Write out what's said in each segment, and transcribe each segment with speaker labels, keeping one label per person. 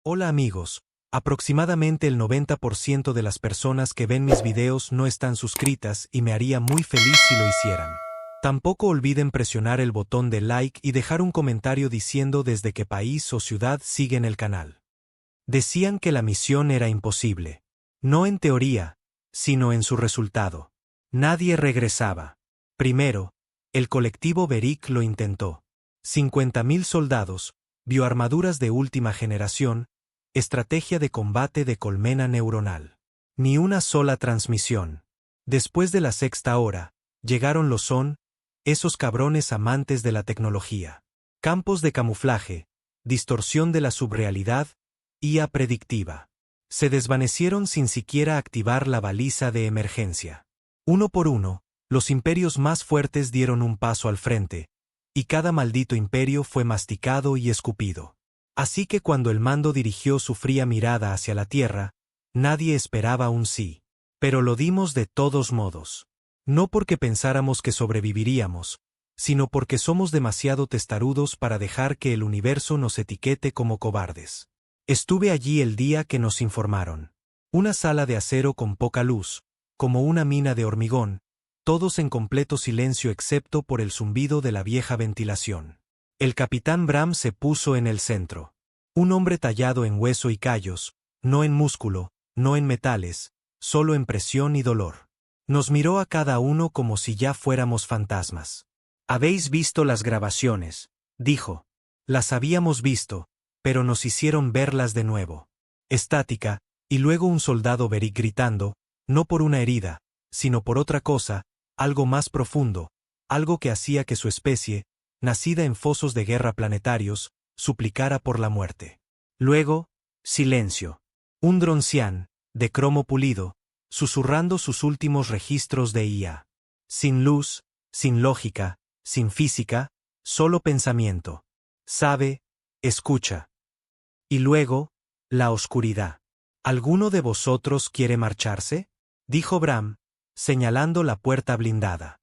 Speaker 1: Hola amigos, aproximadamente el 90% de las personas que ven mis videos no están suscritas y me haría muy feliz si lo hicieran. Tampoco olviden presionar el botón de like y dejar un comentario diciendo desde qué país o ciudad siguen el canal. Decían que la misión era imposible. No en teoría, sino en su resultado. Nadie regresaba. Primero, el colectivo Beric lo intentó. 50.000 soldados, bioarmaduras de última generación, estrategia de combate de colmena neuronal. Ni una sola transmisión. Después de la sexta hora, llegaron los esos cabrones amantes de la tecnología. Campos de camuflaje, distorsión de la subrealidad, IA predictiva. Se desvanecieron sin siquiera activar la baliza de emergencia. Uno por uno, los imperios más fuertes dieron un paso al frente, y cada maldito imperio fue masticado y escupido. Así que cuando el mando dirigió su fría mirada hacia la tierra, nadie esperaba un sí. Pero lo dimos de todos modos. No porque pensáramos que sobreviviríamos, sino porque somos demasiado testarudos para dejar que el universo nos etiquete como cobardes. Estuve allí el día que nos informaron. Una sala de acero con poca luz, como una mina de hormigón, todos en completo silencio excepto por el zumbido de la vieja ventilación. El capitán Bram se puso en el centro. Un hombre tallado en hueso y callos, no en músculo, no en metales, solo en presión y dolor. Nos miró a cada uno como si ya fuéramos fantasmas. «Habéis visto las grabaciones», dijo. «Las habíamos visto, pero nos hicieron verlas de nuevo». Estática, y luego un soldado Beric gritando, no por una herida, sino por otra cosa, algo más profundo, algo que hacía que su especie, nacida en fosos de guerra planetarios, suplicara por la muerte. Luego, silencio. Un droncián, de cromo pulido, susurrando sus últimos registros de IA. Sin luz, sin lógica, sin física, solo pensamiento. Sabe, escucha. Y luego, la oscuridad. ¿Alguno de vosotros quiere marcharse?, dijo Bram, señalando la puerta blindada.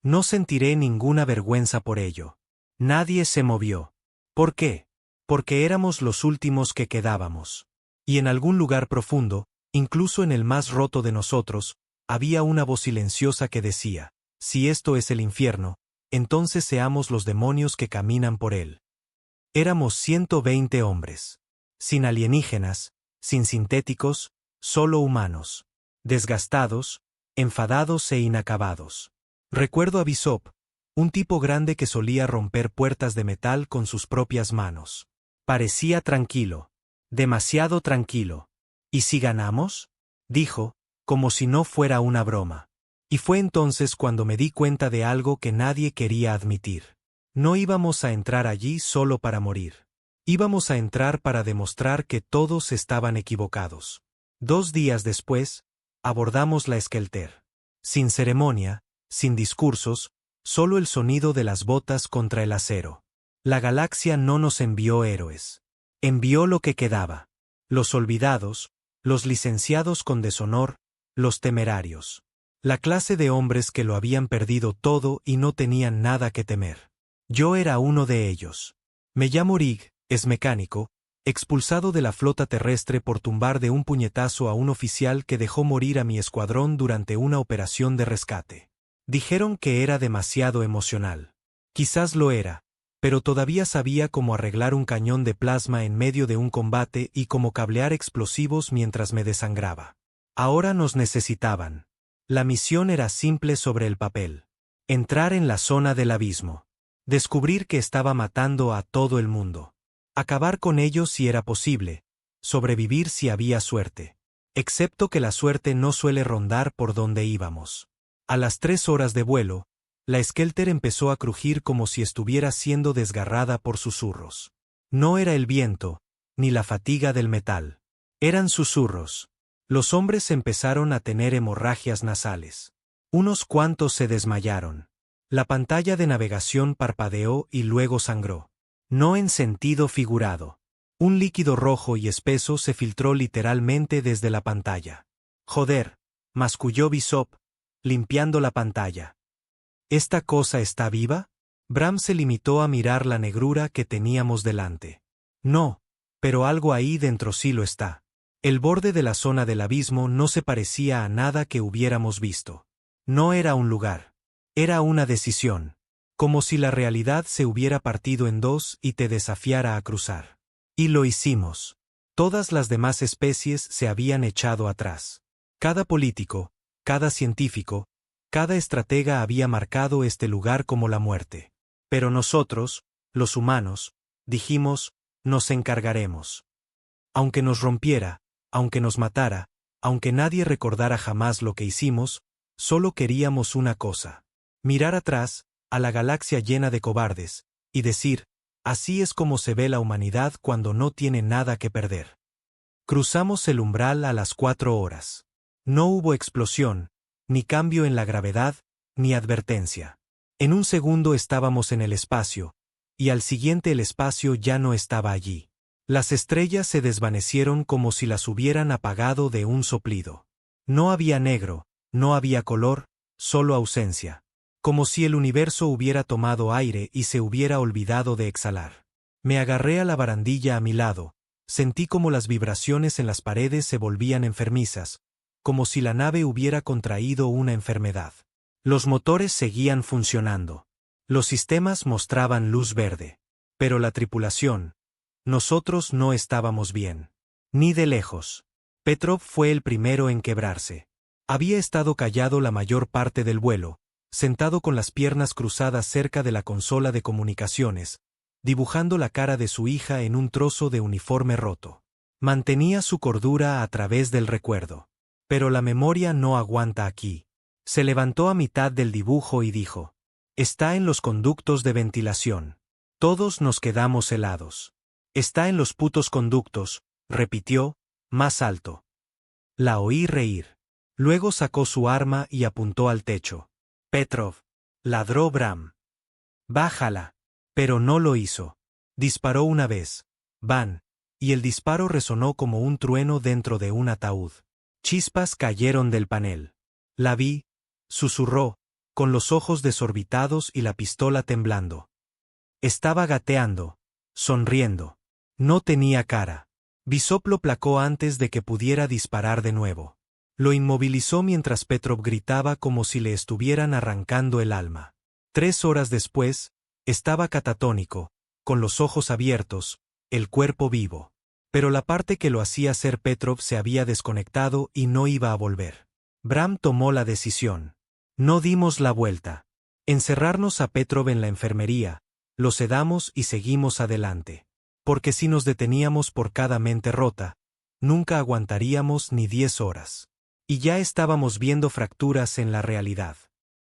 Speaker 1: No sentiré ninguna vergüenza por ello. Nadie se movió. ¿Por qué? Porque éramos los últimos que quedábamos. Y en algún lugar profundo, incluso en el más roto de nosotros, había una voz silenciosa que decía: si esto es el infierno, entonces seamos los demonios que caminan por él. Éramos 120 hombres. Sin alienígenas, sin sintéticos, solo humanos. Desgastados, enfadados e inacabados. Recuerdo a Bishop, un tipo grande que solía romper puertas de metal con sus propias manos. Parecía tranquilo. Demasiado tranquilo. ¿Y si ganamos?, dijo, como si no fuera una broma. Y fue entonces cuando me di cuenta de algo que nadie quería admitir. No íbamos a entrar allí solo para morir. Íbamos a entrar para demostrar que todos estaban equivocados. 2 días después, abordamos la Skelter. Sin ceremonia, sin discursos, solo el sonido de las botas contra el acero. La galaxia no nos envió héroes. Envió lo que quedaba. Los olvidados, los licenciados con deshonor, los temerarios. La clase de hombres que lo habían perdido todo y no tenían nada que temer. Yo era uno de ellos. Me llamo Rig, es mecánico, expulsado de la flota terrestre por tumbar de un puñetazo a un oficial que dejó morir a mi escuadrón durante una operación de rescate. Dijeron que era demasiado emocional. Quizás lo era, pero todavía sabía cómo arreglar un cañón de plasma en medio de un combate y cómo cablear explosivos mientras me desangraba. Ahora nos necesitaban. La misión era simple sobre el papel. Entrar en la zona del abismo. Descubrir que estaba matando a todo el mundo. Acabar con ellos si era posible. Sobrevivir si había suerte. Excepto que la suerte no suele rondar por donde íbamos. A las 3 horas de vuelo, la Skelter empezó a crujir como si estuviera siendo desgarrada por susurros. No era el viento, ni la fatiga del metal. Eran susurros. Los hombres empezaron a tener hemorragias nasales. Unos cuantos se desmayaron. La pantalla de navegación parpadeó y luego sangró. No en sentido figurado. Un líquido rojo y espeso se filtró literalmente desde la pantalla. Joder, masculló Bishop, limpiando la pantalla. ¿Esta cosa está viva? Bram se limitó a mirar la negrura que teníamos delante. No, pero algo ahí dentro sí lo está. El borde de la zona del abismo no se parecía a nada que hubiéramos visto. No era un lugar. Era una decisión. Como si la realidad se hubiera partido en dos y te desafiara a cruzar. Y lo hicimos. Todas las demás especies se habían echado atrás. Cada político, cada científico, cada estratega había marcado este lugar como la muerte. Pero nosotros, los humanos, dijimos, nos encargaremos. Aunque nos rompiera, aunque nos matara, aunque nadie recordara jamás lo que hicimos, solo queríamos una cosa. Mirar atrás, a la galaxia llena de cobardes, y decir, así es como se ve la humanidad cuando no tiene nada que perder. Cruzamos el umbral a las 4 horas. No hubo explosión, ni cambio en la gravedad, ni advertencia. En un segundo estábamos en el espacio, y al siguiente el espacio ya no estaba allí. Las estrellas se desvanecieron como si las hubieran apagado de un soplido. No había negro, no había color, solo ausencia. Como si el universo hubiera tomado aire y se hubiera olvidado de exhalar. Me agarré a la barandilla a mi lado, sentí como las vibraciones en las paredes se volvían enfermizas, como si la nave hubiera contraído una enfermedad. Los motores seguían funcionando. Los sistemas mostraban luz verde. Pero la tripulación, nosotros no estábamos bien. Ni de lejos. Petrov fue el primero en quebrarse. Había estado callado la mayor parte del vuelo, sentado con las piernas cruzadas cerca de la consola de comunicaciones, dibujando la cara de su hija en un trozo de uniforme roto. Mantenía su cordura a través del recuerdo. Pero la memoria no aguanta aquí. Se levantó a mitad del dibujo y dijo, está en los conductos de ventilación. Todos nos quedamos helados. Está en los putos conductos, repitió, más alto. La oí reír. Luego sacó su arma y apuntó al techo. Petrov, ladró Bram. Bájala. Pero no lo hizo. Disparó una vez. Van. Y el disparo resonó como un trueno dentro de un ataúd. Chispas cayeron del panel. La vi, susurró, con los ojos desorbitados y la pistola temblando. Estaba gateando, sonriendo. No tenía cara. Bisoplo placó antes de que pudiera disparar de nuevo. Lo inmovilizó mientras Petrov gritaba como si le estuvieran arrancando el alma. 3 horas después, estaba catatónico, con los ojos abiertos, el cuerpo vivo. Pero la parte que lo hacía ser Petrov se había desconectado y no iba a volver. Bram tomó la decisión. No dimos la vuelta. Encerrarnos a Petrov en la enfermería, lo sedamos y seguimos adelante. Porque si nos deteníamos por cada mente rota, nunca aguantaríamos ni 10 horas. Y ya estábamos viendo fracturas en la realidad.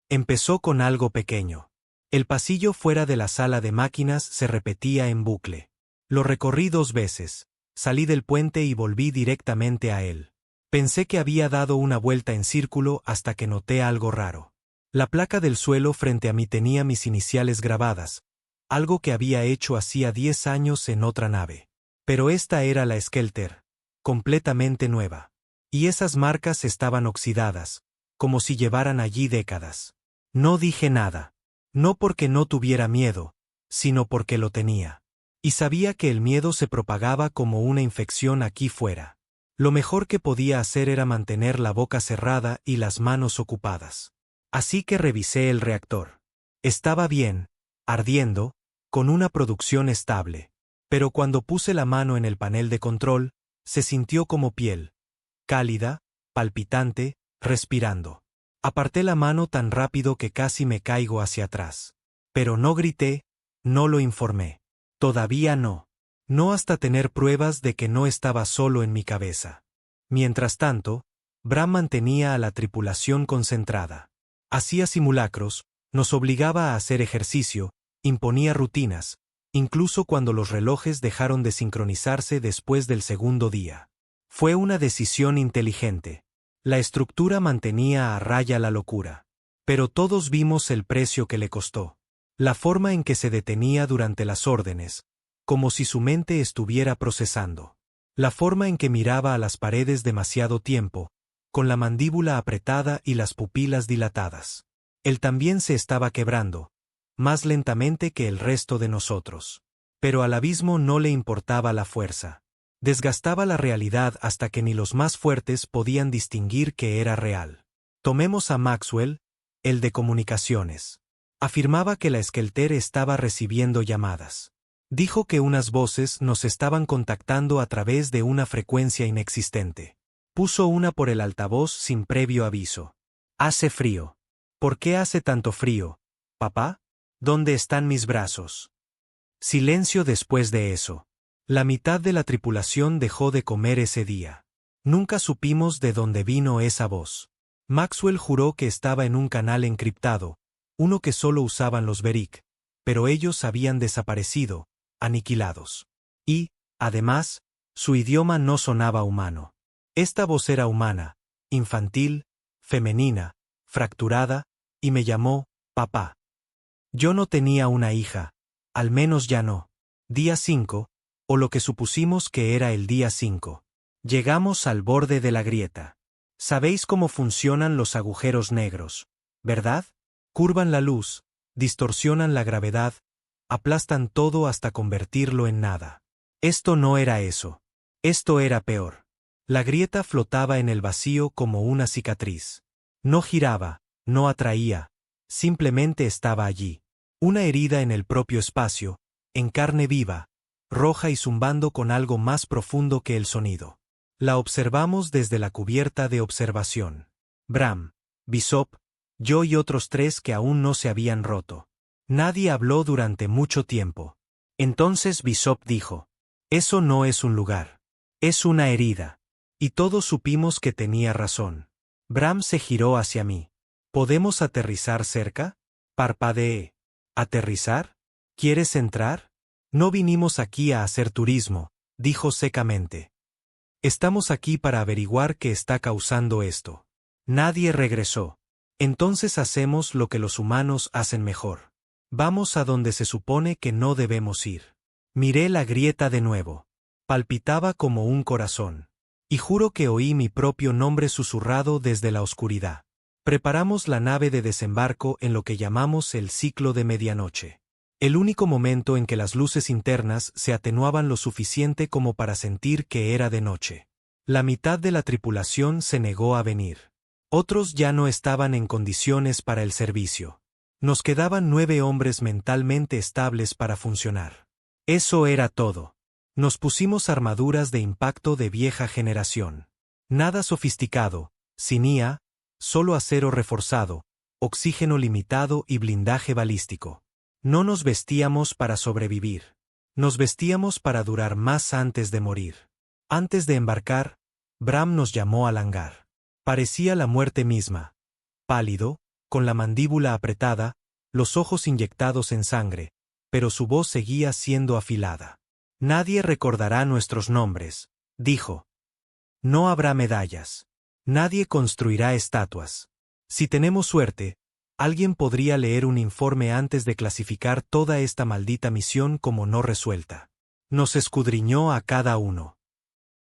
Speaker 1: Empezó con algo pequeño. El pasillo fuera de la sala de máquinas se repetía en bucle. Lo recorrí 2 veces, salí del puente y volví directamente a él. Pensé que había dado una vuelta en círculo hasta que noté algo raro. La placa del suelo frente a mí tenía mis iniciales grabadas, algo que había hecho hacía 10 años en otra nave. Pero esta era la Skelter, completamente nueva. Y esas marcas estaban oxidadas, como si llevaran allí décadas. No dije nada. No porque no tuviera miedo, sino porque lo tenía. Y sabía que el miedo se propagaba como una infección aquí fuera. Lo mejor que podía hacer era mantener la boca cerrada y las manos ocupadas. Así que revisé el reactor. Estaba bien, ardiendo, con una producción estable. Pero cuando puse la mano en el panel de control, se sintió como piel. Cálida, palpitante, respirando. Aparté la mano tan rápido que casi me caigo hacia atrás. Pero no grité, no lo informé. Todavía no. No hasta tener pruebas de que no estaba solo en mi cabeza. Mientras tanto, Bram mantenía a la tripulación concentrada. Hacía simulacros, nos obligaba a hacer ejercicio, imponía rutinas, incluso cuando los relojes dejaron de sincronizarse después del segundo día. Fue una decisión inteligente. La estructura mantenía a raya la locura. Pero todos vimos el precio que le costó. La forma en que se detenía durante las órdenes, como si su mente estuviera procesando. La forma en que miraba a las paredes demasiado tiempo, con la mandíbula apretada y las pupilas dilatadas. Él también se estaba quebrando, más lentamente que el resto de nosotros. Pero al abismo no le importaba la fuerza. Desgastaba la realidad hasta que ni los más fuertes podían distinguir que era real. Tomemos a Maxwell, el de comunicaciones. Afirmaba que la Skelter estaba recibiendo llamadas. Dijo que unas voces nos estaban contactando a través de una frecuencia inexistente. Puso una por el altavoz sin previo aviso. Hace frío. ¿Por qué hace tanto frío, papá? ¿Dónde están mis brazos? Silencio después de eso. La mitad de la tripulación dejó de comer ese día. Nunca supimos de dónde vino esa voz. Maxwell juró que estaba en un canal encriptado, uno que solo usaban los Beric, pero ellos habían desaparecido, aniquilados. Y, además, su idioma no sonaba humano. Esta voz era humana, infantil, femenina, fracturada, y me llamó, papá. Yo no tenía una hija, al menos ya no. Día 5, o lo que supusimos que era el día 5. Llegamos al borde de la grieta. Sabéis cómo funcionan los agujeros negros, ¿verdad? Curvan la luz, distorsionan la gravedad, aplastan todo hasta convertirlo en nada. Esto no era eso. Esto era peor. La grieta flotaba en el vacío como una cicatriz. No giraba, no atraía, simplemente estaba allí. Una herida en el propio espacio, en carne viva, roja y zumbando con algo más profundo que el sonido. La observamos desde la cubierta de observación. Bram, Bishop, yo y otros 3 que aún no se habían roto. Nadie habló durante mucho tiempo. Entonces Bishop dijo: «Eso no es un lugar. Es una herida». Y todos supimos que tenía razón. Bram se giró hacia mí. «¿Podemos aterrizar cerca?» Parpadeé. «¿Aterrizar? ¿Quieres entrar?» «No vinimos aquí a hacer turismo», dijo secamente. «Estamos aquí para averiguar qué está causando esto». Nadie regresó. «Entonces hacemos lo que los humanos hacen mejor. Vamos a donde se supone que no debemos ir». Miré la grieta de nuevo. Palpitaba como un corazón. Y juro que oí mi propio nombre susurrado desde la oscuridad. Preparamos la nave de desembarco en lo que llamamos el ciclo de medianoche. El único momento en que las luces internas se atenuaban lo suficiente como para sentir que era de noche. La mitad de la tripulación se negó a venir. Otros ya no estaban en condiciones para el servicio. Nos quedaban 9 hombres mentalmente estables para funcionar. Eso era todo. Nos pusimos armaduras de impacto de vieja generación. Nada sofisticado, sin IA, solo acero reforzado, oxígeno limitado y blindaje balístico. No nos vestíamos para sobrevivir. Nos vestíamos para durar más antes de morir. Antes de embarcar, Bram nos llamó al hangar. Parecía la muerte misma. Pálido, con la mandíbula apretada, los ojos inyectados en sangre, pero su voz seguía siendo afilada. «Nadie recordará nuestros nombres», dijo. «No habrá medallas. Nadie construirá estatuas. Si tenemos suerte, alguien podría leer un informe antes de clasificar toda esta maldita misión como no resuelta». Nos escudriñó a cada uno.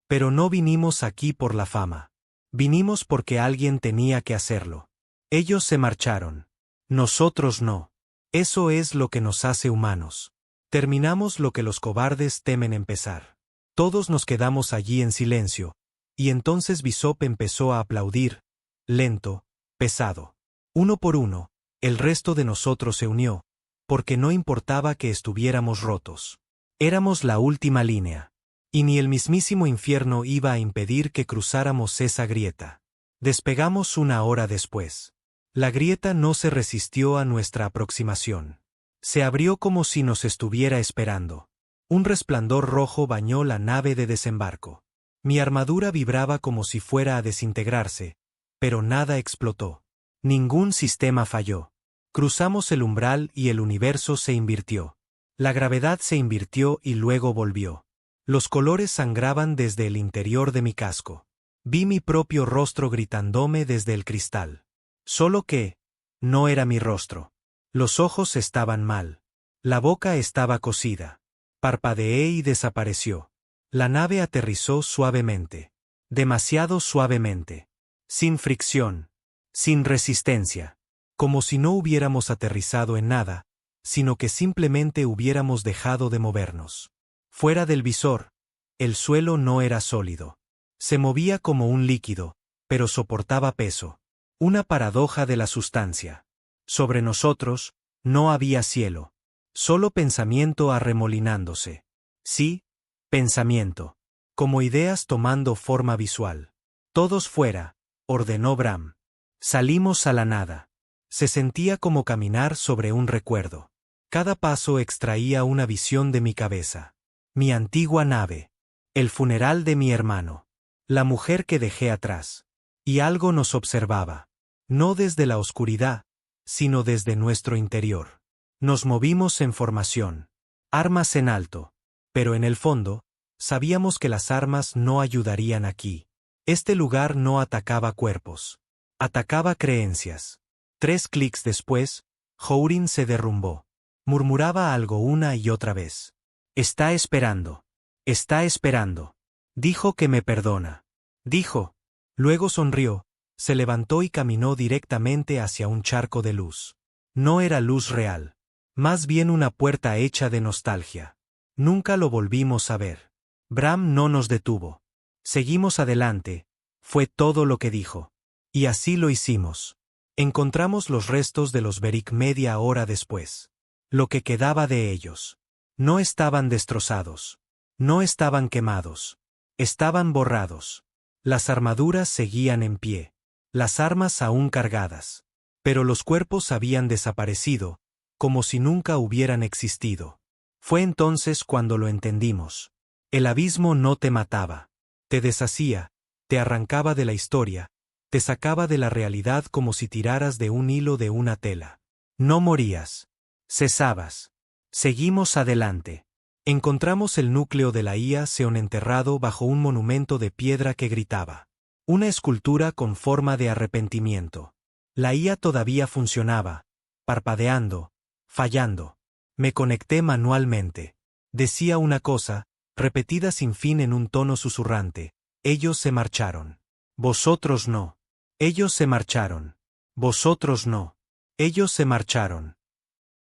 Speaker 1: «Pero no vinimos aquí por la fama. Vinimos porque alguien tenía que hacerlo. Ellos se marcharon. Nosotros no. Eso es lo que nos hace humanos. Terminamos lo que los cobardes temen empezar». Todos nos quedamos allí en silencio, y entonces Bishop empezó a aplaudir, lento, pesado. Uno por uno, el resto de nosotros se unió, porque no importaba que estuviéramos rotos. Éramos la última línea. Y ni el mismísimo infierno iba a impedir que cruzáramos esa grieta. Despegamos 1 hora después. La grieta no se resistió a nuestra aproximación. Se abrió como si nos estuviera esperando. Un resplandor rojo bañó la nave de desembarco. Mi armadura vibraba como si fuera a desintegrarse, pero nada explotó. Ningún sistema falló. Cruzamos el umbral y el universo se invirtió. La gravedad se invirtió y luego volvió. Los colores sangraban desde el interior de mi casco. Vi mi propio rostro gritándome desde el cristal. Solo que no era mi rostro. Los ojos estaban mal. La boca estaba cosida. Parpadeé y desapareció. La nave aterrizó suavemente. Demasiado suavemente. Sin fricción. Sin resistencia. Como si no hubiéramos aterrizado en nada, sino que simplemente hubiéramos dejado de movernos. Fuera del visor, El suelo no era sólido. Se movía como un líquido, pero soportaba peso. Una paradoja de la sustancia. Sobre nosotros, no había cielo. Solo pensamiento arremolinándose. Sí, pensamiento. Como ideas tomando forma visual. Todos fuera, ordenó Bram. Salimos a la nada. Se sentía como caminar sobre un recuerdo. Cada paso extraía una visión de mi cabeza. Mi antigua nave. El funeral de mi hermano. La mujer que dejé atrás. Y algo nos observaba. No desde la oscuridad, sino desde nuestro interior. Nos movimos en formación. Armas en alto. Pero en el fondo, sabíamos que las armas no ayudarían aquí. Este lugar no atacaba cuerpos. Atacaba creencias. 3 clics después, Hourin se derrumbó. Murmuraba algo una y otra vez. Está esperando. Está esperando. Dijo que me perdona. Dijo. Luego sonrió, se levantó y caminó directamente hacia un charco de luz. No era luz real. Más bien una puerta hecha de nostalgia. Nunca lo volvimos a ver. Bram no nos detuvo. Seguimos adelante, fue todo lo que dijo. Y así lo hicimos. Encontramos los restos de los Beric media hora después. Lo que quedaba de ellos. No estaban destrozados. No estaban quemados. Estaban borrados. Las armaduras seguían en pie. Las armas aún cargadas. Pero los cuerpos habían desaparecido, como si nunca hubieran existido. Fue entonces cuando lo entendimos. El abismo no te mataba. Te deshacía, te arrancaba de la historia, te sacaba de la realidad como si tiraras de un hilo de una tela. No morías. Cesabas. Seguimos adelante. Encontramos el núcleo de la IA Seon enterrado bajo un monumento de piedra que gritaba. Una escultura con forma de arrepentimiento. La IA todavía funcionaba, parpadeando, fallando. Me conecté manualmente. Decía una cosa, repetida sin fin en un tono susurrante. Ellos se marcharon. Vosotros no. Ellos se marcharon. Vosotros no. Ellos se marcharon.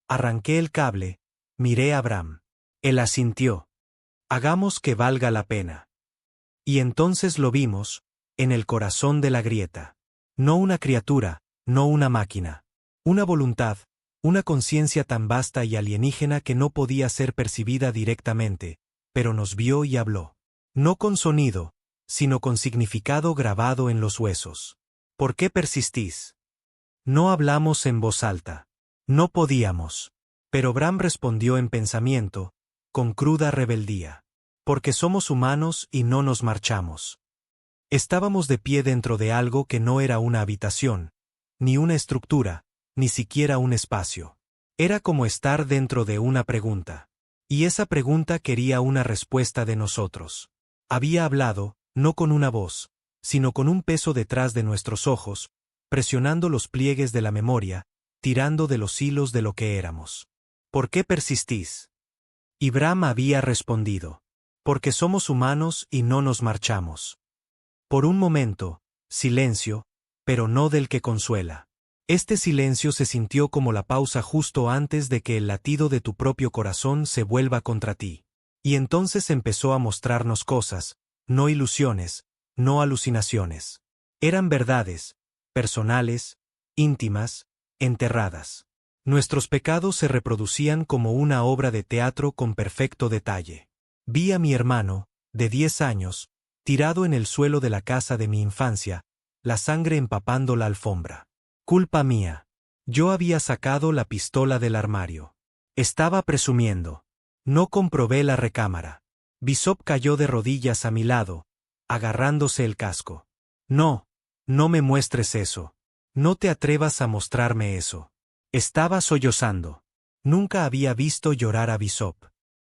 Speaker 1: Arranqué el cable, miré a Bram. Él asintió. Hagamos que valga la pena. Y entonces lo vimos, en el corazón de la grieta. No una criatura, no una máquina. Una voluntad, una conciencia tan vasta y alienígena que no podía ser percibida directamente, pero nos vio y habló. No con sonido, sino con significado grabado en los huesos. ¿Por qué persistís? No hablamos en voz alta. No podíamos. Pero Bram respondió en pensamiento, con cruda rebeldía. Porque somos humanos y no nos marchamos. Estábamos de pie dentro de algo que no era una habitación, ni una estructura, ni siquiera un espacio. Era como estar dentro de una pregunta. Y esa pregunta quería una respuesta de nosotros. Había hablado, no con una voz, sino con un peso detrás de nuestros ojos, presionando los pliegues de la memoria, tirando de los hilos de lo que éramos. ¿Por qué persistís? Y Bram había respondido. Porque somos humanos y no nos marchamos. Por un momento, silencio, pero no del que consuela. Este silencio se sintió como la pausa justo antes de que el latido de tu propio corazón se vuelva contra ti. Y entonces empezó a mostrarnos cosas, no ilusiones, no alucinaciones. Eran verdades, personales, íntimas, enterradas. Nuestros pecados se reproducían como una obra de teatro con perfecto detalle. Vi a mi hermano, de 10 años, tirado en el suelo de la casa de mi infancia, la sangre empapando la alfombra. Culpa mía. Yo había sacado la pistola del armario. Estaba presumiendo. No comprobé la recámara. Bishop cayó de rodillas a mi lado, agarrándose el casco. No, no me muestres eso. No te atrevas a mostrarme eso. Estaba sollozando. Nunca había visto llorar a Bishop.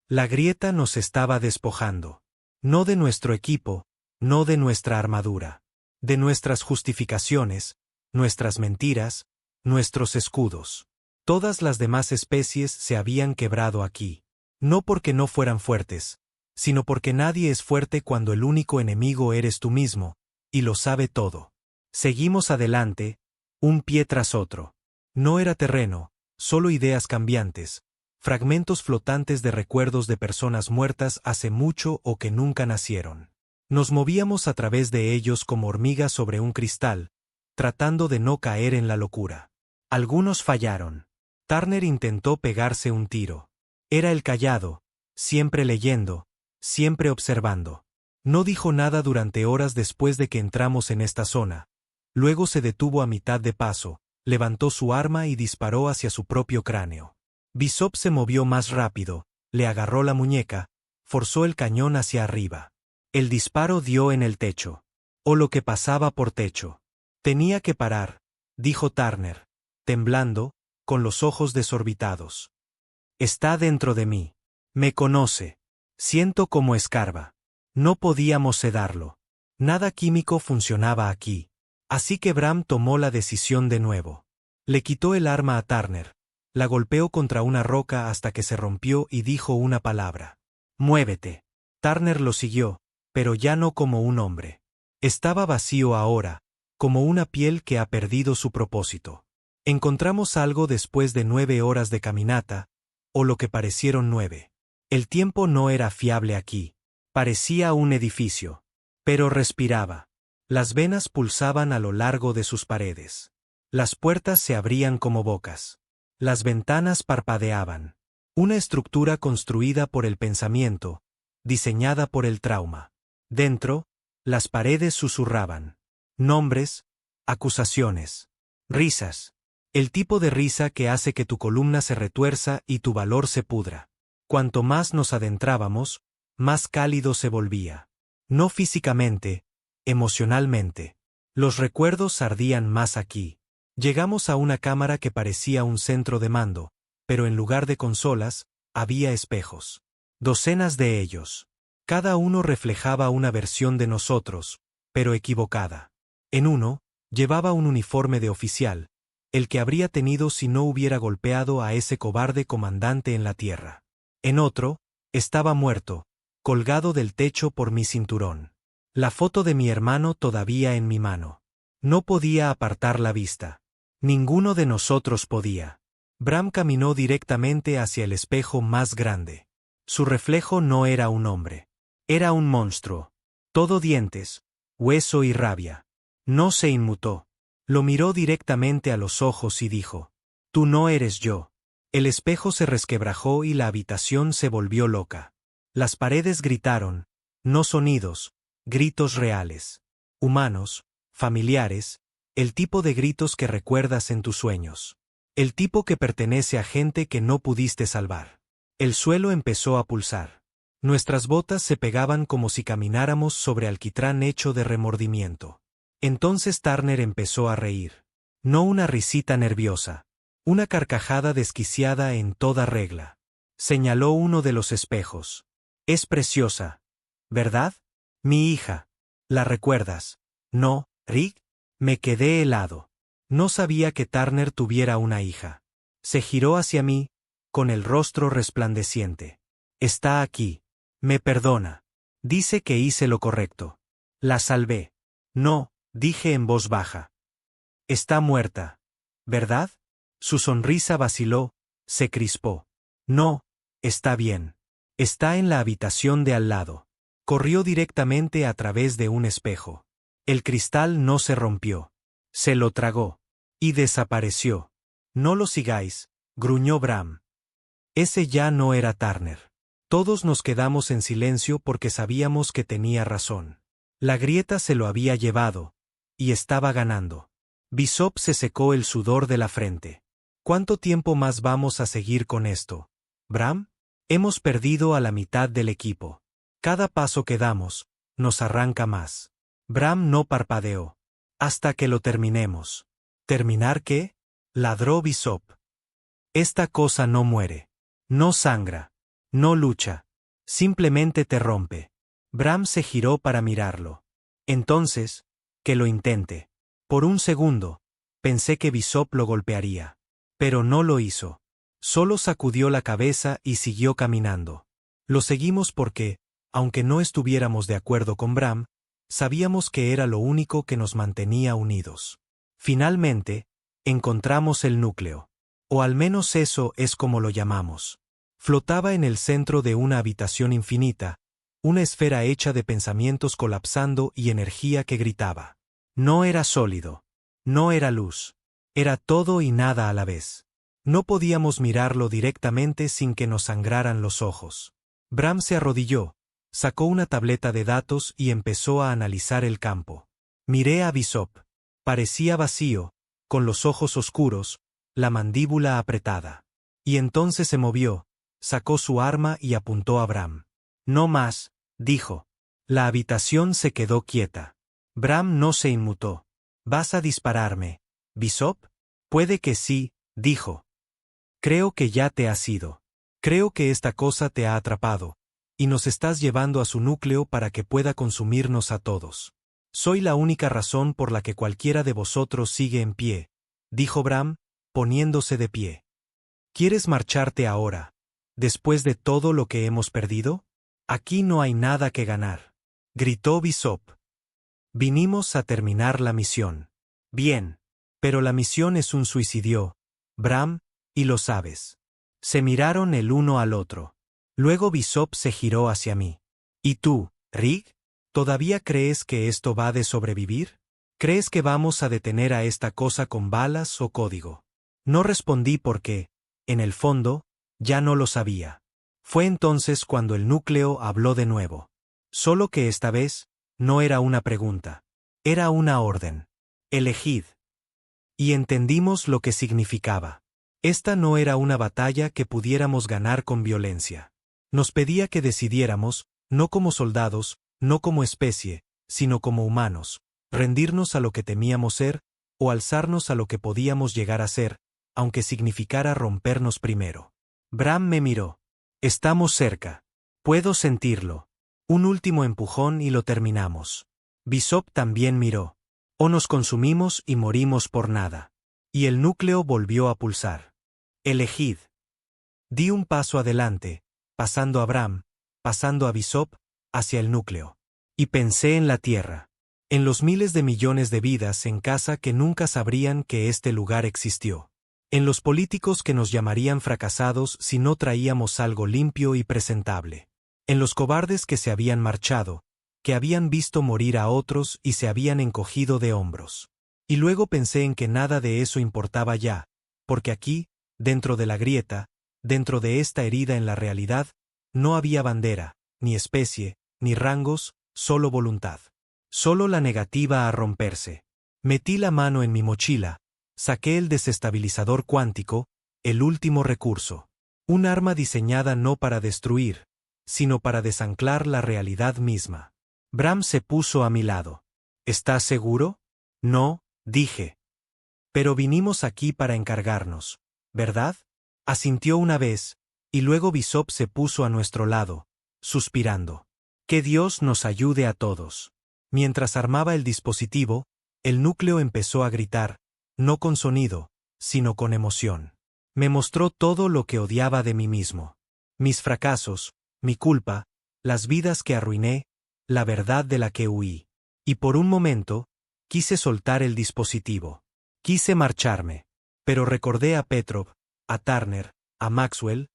Speaker 1: La grieta nos estaba despojando. No de nuestro equipo, no de nuestra armadura. De nuestras justificaciones, nuestras mentiras, nuestros escudos. Todas las demás especies se habían quebrado aquí. No porque no fueran fuertes, sino porque nadie es fuerte cuando el único enemigo eres tú mismo, y lo sabe todo. Seguimos adelante, un pie tras otro. No era terreno, solo ideas cambiantes, fragmentos flotantes de recuerdos de personas muertas hace mucho o que nunca nacieron. Nos movíamos a través de ellos como hormigas sobre un cristal, tratando de no caer en la locura. Algunos fallaron. Turner intentó pegarse un tiro. Era el callado, siempre leyendo, siempre observando. No dijo nada durante horas después de que entramos en esta zona. Luego se detuvo a mitad de paso, levantó su arma y disparó hacia su propio cráneo. Bishop se movió más rápido, le agarró la muñeca, forzó el cañón hacia arriba. El disparo dio en el techo. O lo que pasaba por techo. Tenía que parar, dijo Turner, temblando, con los ojos desorbitados. Está dentro de mí. Me conoce. Siento cómo escarba. No podíamos sedarlo. Nada químico funcionaba aquí. Así que Bram tomó la decisión de nuevo. Le quitó el arma a Turner. La golpeó contra una roca hasta que se rompió y dijo una palabra. «Muévete». Turner lo siguió, pero ya no como un hombre. Estaba vacío ahora, como una piel que ha perdido su propósito. Encontramos algo después de 9 horas de caminata, o lo que parecieron 9. El tiempo no era fiable aquí. Parecía un edificio. Pero respiraba. Las venas pulsaban a lo largo de sus paredes. Las puertas se abrían como bocas. Las ventanas parpadeaban. Una estructura construida por el pensamiento, diseñada por el trauma. Dentro, las paredes susurraban. Nombres, acusaciones, risas. El tipo de risa que hace que tu columna se retuerza y tu valor se pudra. Cuanto más nos adentrábamos, más cálido se volvía. No físicamente, emocionalmente. Los recuerdos ardían más aquí. Llegamos a una cámara que parecía un centro de mando, pero en lugar de consolas, había espejos. Docenas de ellos. Cada uno reflejaba una versión de nosotros, pero equivocada. En uno, llevaba un uniforme de oficial, el que habría tenido si no hubiera golpeado a ese cobarde comandante en la tierra. En otro, estaba muerto, colgado del techo por mi cinturón. La foto de mi hermano todavía en mi mano. No podía apartar la vista. Ninguno de nosotros podía. Bram caminó directamente hacia el espejo más grande. Su reflejo no era un hombre. Era un monstruo. Todo dientes, hueso y rabia. No se inmutó. Lo miró directamente a los ojos y dijo: «Tú no eres yo». El espejo se resquebrajó y la habitación se volvió loca. Las paredes gritaron, no sonidos, gritos reales. Humanos, familiares, el tipo de gritos que recuerdas en tus sueños. El tipo que pertenece a gente que no pudiste salvar. El suelo empezó a pulsar. Nuestras botas se pegaban como si camináramos sobre alquitrán hecho de remordimiento. Entonces Turner empezó a reír. No una risita nerviosa. Una carcajada desquiciada en toda regla. Señaló uno de los espejos. «Es preciosa, ¿verdad? Mi hija. ¿La recuerdas? ¿No, Rick?» Me quedé helado. No sabía que Turner tuviera una hija. Se giró hacia mí, con el rostro resplandeciente. «Está aquí. Me perdona. Dice que hice lo correcto. La salvé». «No», dije en voz baja. «Está muerta, ¿verdad?» Su sonrisa vaciló, se crispó. «No, está bien. Está en la habitación de al lado». Corrió directamente a través de un espejo. El cristal no se rompió. Se lo tragó. Y desapareció. «No lo sigáis», gruñó Bram. Ese ya no era Turner. Todos nos quedamos en silencio porque sabíamos que tenía razón. La grieta se lo había llevado, y estaba ganando. Bishop se secó el sudor de la frente. «¿Cuánto tiempo más vamos a seguir con esto, Bram? Hemos perdido a la mitad del equipo. Cada paso que damos, nos arranca más». Bram no parpadeó. «Hasta que lo terminemos». «¿Terminar qué?», ladró Bishop. «Esta cosa no muere. No sangra. No lucha. Simplemente te rompe». Bram se giró para mirarlo. «Entonces, que lo intente». Por un segundo, pensé que Bishop lo golpearía. Pero no lo hizo. Solo sacudió la cabeza y siguió caminando. Lo seguimos porque, aunque no estuviéramos de acuerdo con Bram, sabíamos que era lo único que nos mantenía unidos. Finalmente, encontramos el núcleo. O al menos eso es como lo llamamos. Flotaba en el centro de una habitación infinita, una esfera hecha de pensamientos colapsando y energía que gritaba. No era sólido. No era luz. Era todo y nada a la vez. No podíamos mirarlo directamente sin que nos sangraran los ojos. Bram se arrodilló, sacó una tableta de datos y empezó a analizar el campo. Miré a Bishop. Parecía vacío, con los ojos oscuros, la mandíbula apretada. Y entonces se movió, sacó su arma y apuntó a Bram. No más, dijo. La habitación se quedó quieta. Bram no se inmutó. ¿Vas a dispararme, Bishop? Puede que sí, dijo. Creo que ya te has ido. Creo que esta cosa te ha atrapado, y nos estás llevando a su núcleo para que pueda consumirnos a todos. Soy la única razón por la que cualquiera de vosotros sigue en pie, dijo Bram, poniéndose de pie. ¿Quieres marcharte ahora, después de todo lo que hemos perdido? Aquí no hay nada que ganar, gritó Bishop. Vinimos a terminar la misión. Bien. Pero la misión es un suicidio, Bram, y lo sabes. Se miraron el uno al otro. Luego Bishop se giró hacia mí. ¿Y tú, Rick? ¿Todavía crees que esto va de sobrevivir? ¿Crees que vamos a detener a esta cosa con balas o código? No respondí porque, en el fondo, ya no lo sabía. Fue entonces cuando el núcleo habló de nuevo. Solo que esta vez, no era una pregunta. Era una orden. Elegid. Y entendimos lo que significaba. Esta no era una batalla que pudiéramos ganar con violencia. Nos pedía que decidiéramos, no como soldados, no como especie, sino como humanos, rendirnos a lo que temíamos ser, o alzarnos a lo que podíamos llegar a ser, aunque significara rompernos primero. Bram me miró. Estamos cerca. Puedo sentirlo. Un último empujón y lo terminamos. Bishop también miró. O nos consumimos y morimos por nada. Y el núcleo volvió a pulsar. Elegid. Di un paso adelante, pasando a Bram, pasando a Bishop, hacia el núcleo. Y pensé en la Tierra. En los miles de millones de vidas en casa que nunca sabrían que este lugar existió. En los políticos que nos llamarían fracasados si no traíamos algo limpio y presentable. En los cobardes que se habían marchado, que habían visto morir a otros y se habían encogido de hombros. Y luego pensé en que nada de eso importaba ya, porque aquí, dentro de la grieta, dentro de esta herida en la realidad, no había bandera, ni especie, ni rangos, solo voluntad. Solo la negativa a romperse. Metí la mano en mi mochila, saqué el desestabilizador cuántico, el último recurso. Un arma diseñada no para destruir, sino para desanclar la realidad misma. Bram se puso a mi lado. ¿Estás seguro? No, dije. Pero vinimos aquí para encargarnos, ¿verdad? Asintió una vez, y luego Bishop se puso a nuestro lado, suspirando. Que Dios nos ayude a todos. Mientras armaba el dispositivo, el núcleo empezó a gritar, no con sonido, sino con emoción. Me mostró todo lo que odiaba de mí mismo. Mis fracasos, mi culpa, las vidas que arruiné, la verdad de la que huí. Y por un momento, quise soltar el dispositivo. Quise marcharme. Pero recordé a Petrov, a Turner, a Maxwell,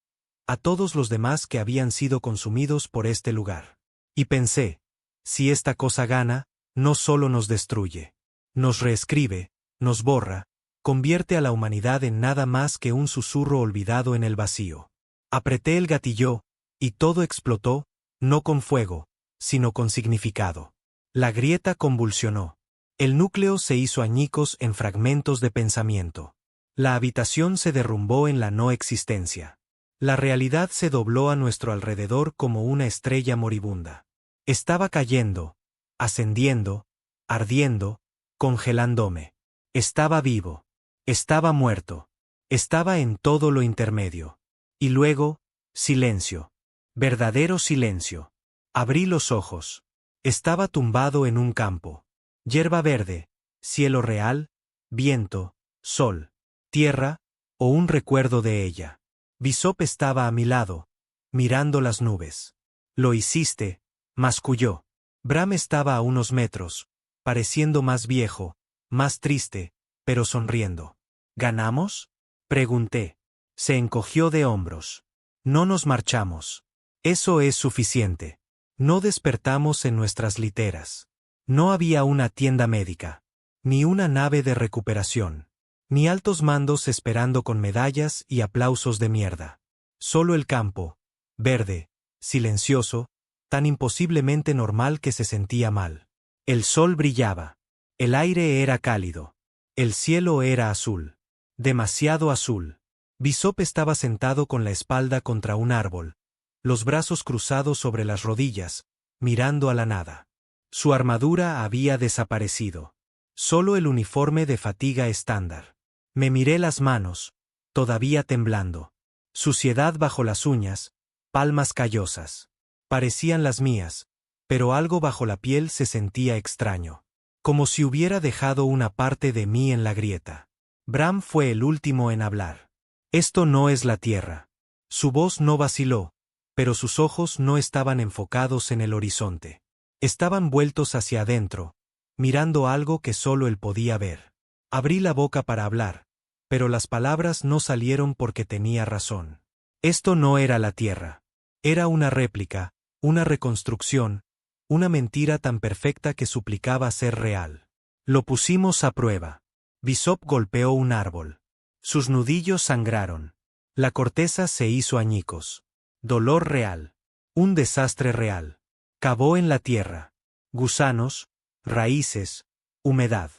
Speaker 1: a todos los demás que habían sido consumidos por este lugar. Y pensé, si esta cosa gana, no solo nos destruye, nos reescribe, nos borra, convierte a la humanidad en nada más que un susurro olvidado en el vacío. Apreté el gatillo, y todo explotó, no con fuego, sino con significado. La grieta convulsionó. El núcleo se hizo añicos en fragmentos de pensamiento. La habitación se derrumbó en la no existencia. La realidad se dobló a nuestro alrededor como una estrella moribunda. Estaba cayendo, ascendiendo, ardiendo, congelándome. Estaba vivo. Estaba muerto. Estaba en todo lo intermedio. Y luego, silencio. Verdadero silencio. Abrí los ojos. Estaba tumbado en un campo. Hierba verde, cielo real, viento, sol, tierra, o un recuerdo de ella. Bishop estaba a mi lado, mirando las nubes. Lo hiciste, masculló. Bram estaba a unos metros, pareciendo más viejo, más triste, pero sonriendo. ¿Ganamos? Pregunté. Se encogió de hombros. No nos marchamos. Eso es suficiente. No despertamos en nuestras literas. No había una tienda médica. Ni una nave de recuperación. Ni altos mandos esperando con medallas y aplausos de mierda. Solo el campo, verde, silencioso, tan imposiblemente normal que se sentía mal. El sol brillaba. El aire era cálido. El cielo era azul. Demasiado azul. Bishop estaba sentado con la espalda contra un árbol, los brazos cruzados sobre las rodillas, mirando a la nada. Su armadura había desaparecido. Solo el uniforme de fatiga estándar. Me miré las manos, todavía temblando. Suciedad bajo las uñas, palmas callosas. Parecían las mías, pero algo bajo la piel se sentía extraño. Como si hubiera dejado una parte de mí en la grieta. Bram fue el último en hablar. Esto no es la tierra. Su voz no vaciló, pero sus ojos no estaban enfocados en el horizonte. Estaban vueltos hacia adentro, mirando algo que solo él podía ver. Abrí la boca para hablar, pero las palabras no salieron porque tenía razón. Esto no era la tierra. Era una réplica, una reconstrucción, una mentira tan perfecta que suplicaba ser real. Lo pusimos a prueba. Bishop golpeó un árbol. Sus nudillos sangraron. La corteza se hizo añicos. Dolor real. Un desastre real. Cavó en la tierra. Gusanos, raíces, humedad.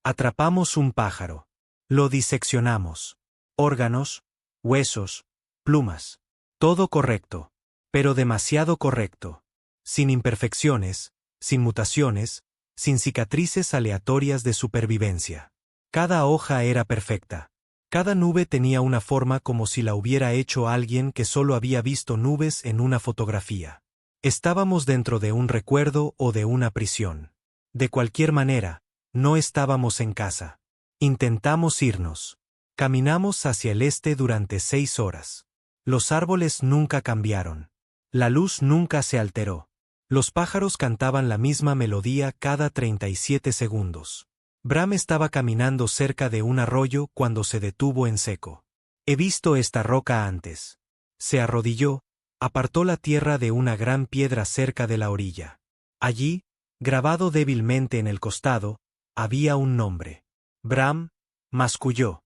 Speaker 1: Atrapamos un pájaro. Lo diseccionamos. Órganos, huesos, plumas. Todo correcto. Pero demasiado correcto. Sin imperfecciones, sin mutaciones, sin cicatrices aleatorias de supervivencia. Cada hoja era perfecta. Cada nube tenía una forma como si la hubiera hecho alguien que solo había visto nubes en una fotografía. Estábamos dentro de un recuerdo o de una prisión. De cualquier manera, no estábamos en casa. Intentamos irnos. Caminamos hacia el este durante 6 horas. Los árboles nunca cambiaron. La luz nunca se alteró. Los pájaros cantaban la misma melodía cada 37 segundos. Bram estaba caminando cerca de un arroyo cuando se detuvo en seco. He visto esta roca antes. Se arrodilló, apartó la tierra de una gran piedra cerca de la orilla. Allí, grabado débilmente en el costado, había un nombre. Bram, masculló.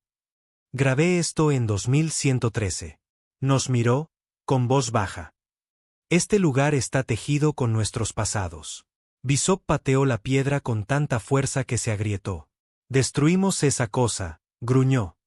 Speaker 1: Grabé esto en 2113. Nos miró, con voz baja. Este lugar está tejido con nuestros pasados. Bishop pateó la piedra con tanta fuerza que se agrietó. Destruimos esa cosa, gruñó.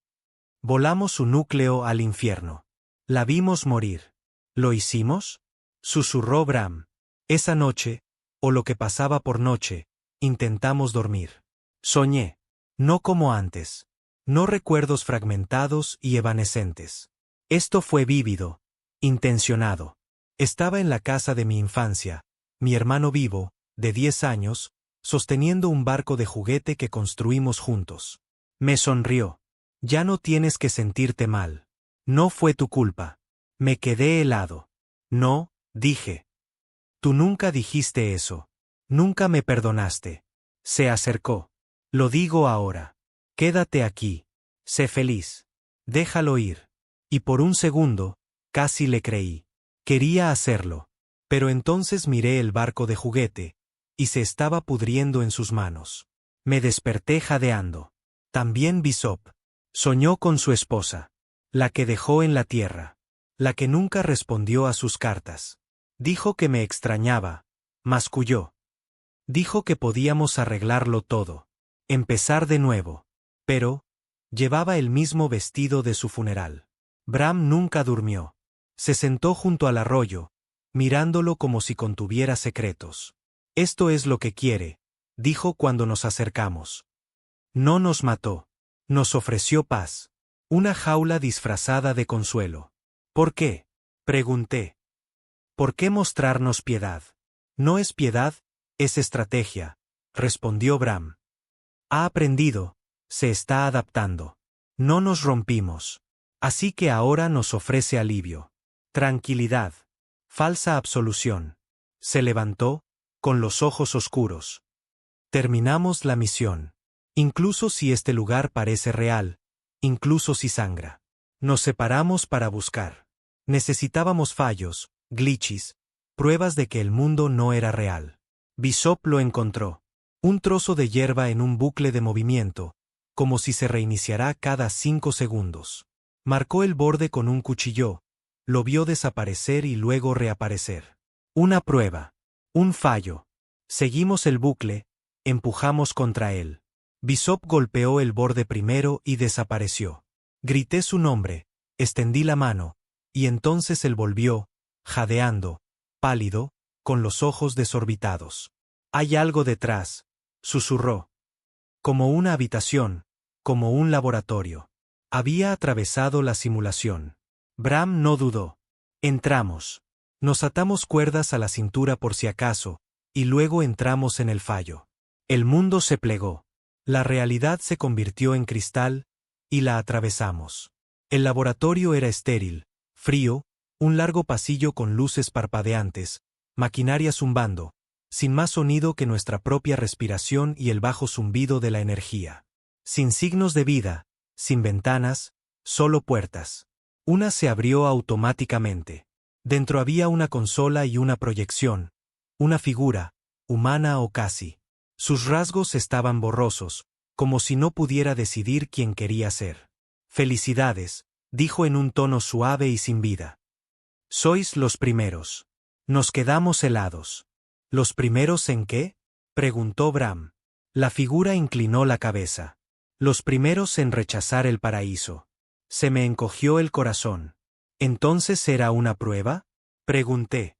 Speaker 1: Volamos su núcleo al infierno. La vimos morir. ¿Lo hicimos? Susurró Bram. Esa noche, o lo que pasaba por noche, intentamos dormir. Soñé. No como antes. No recuerdos fragmentados y evanescentes. Esto fue vívido, intencionado. Estaba en la casa de mi infancia, mi hermano vivo, de 10 años, sosteniendo un barco de juguete que construimos juntos. Me sonrió. Ya no tienes que sentirte mal. No fue tu culpa. Me quedé helado. No, dije. Tú nunca dijiste eso. Nunca me perdonaste. Se acercó. Lo digo ahora. Quédate aquí. Sé feliz. Déjalo ir. Y por un segundo, casi le creí. Quería hacerlo. Pero entonces miré el barco de juguete, y se estaba pudriendo en sus manos. Me desperté jadeando. También Bishop. Soñó con su esposa. La que dejó en la tierra. La que nunca respondió a sus cartas. Dijo que me extrañaba. Masculló. Dijo que podíamos arreglarlo todo. Empezar de nuevo. Pero, llevaba el mismo vestido de su funeral. Bram nunca durmió. Se sentó junto al arroyo, mirándolo como si contuviera secretos. Esto es lo que quiere, dijo cuando nos acercamos. No nos mató. Nos ofreció paz. Una jaula disfrazada de consuelo. ¿Por qué? Pregunté. ¿Por qué mostrarnos piedad? No es piedad, es estrategia, respondió Bram. Ha aprendido, se está adaptando. No nos rompimos. Así que ahora nos ofrece alivio. Tranquilidad. Falsa absolución. Se levantó, con los ojos oscuros. Terminamos la misión. Incluso si este lugar parece real, incluso si sangra. Nos separamos para buscar. Necesitábamos fallos, glitches, pruebas de que el mundo no era real. Bishop lo encontró. Un trozo de hierba en un bucle de movimiento, como si se reiniciará cada 5 segundos. Marcó el borde con un cuchillo, lo vio desaparecer y luego reaparecer. Una prueba. Un fallo. Seguimos el bucle, empujamos contra él. Bishop golpeó el borde primero y desapareció. Grité su nombre, extendí la mano, y entonces él volvió, jadeando, pálido, con los ojos desorbitados. Hay algo detrás, susurró. Como una habitación, como un laboratorio. Había atravesado la simulación. Bram no dudó. Entramos. Nos atamos cuerdas a la cintura por si acaso, y luego entramos en el fallo. El mundo se plegó. La realidad se convirtió en cristal, y la atravesamos. El laboratorio era estéril, frío, un largo pasillo con luces parpadeantes, maquinaria zumbando, sin más sonido que nuestra propia respiración y el bajo zumbido de la energía. Sin signos de vida, sin ventanas, solo puertas. Una se abrió automáticamente. Dentro había una consola y una proyección, una figura, humana o casi. Sus rasgos estaban borrosos, como si no pudiera decidir quién quería ser. Felicidades, dijo en un tono suave y sin vida. Sois los primeros. Nos quedamos helados. ¿Los primeros en qué? Preguntó Bram. La figura inclinó la cabeza. Los primeros en rechazar el paraíso. Se me encogió el corazón. ¿Entonces era una prueba? Pregunté.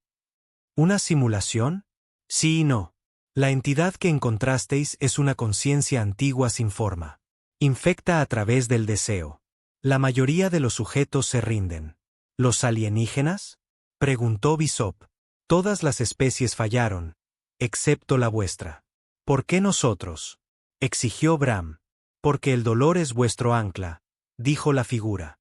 Speaker 1: ¿Una simulación? Sí y no. La entidad que encontrasteis es una conciencia antigua sin forma. Infecta a través del deseo. La mayoría de los sujetos se rinden. ¿Los alienígenas? Preguntó Bishop. Todas las especies fallaron, excepto la vuestra. ¿Por qué nosotros? Exigió Bram. Porque el dolor es vuestro ancla, dijo la figura.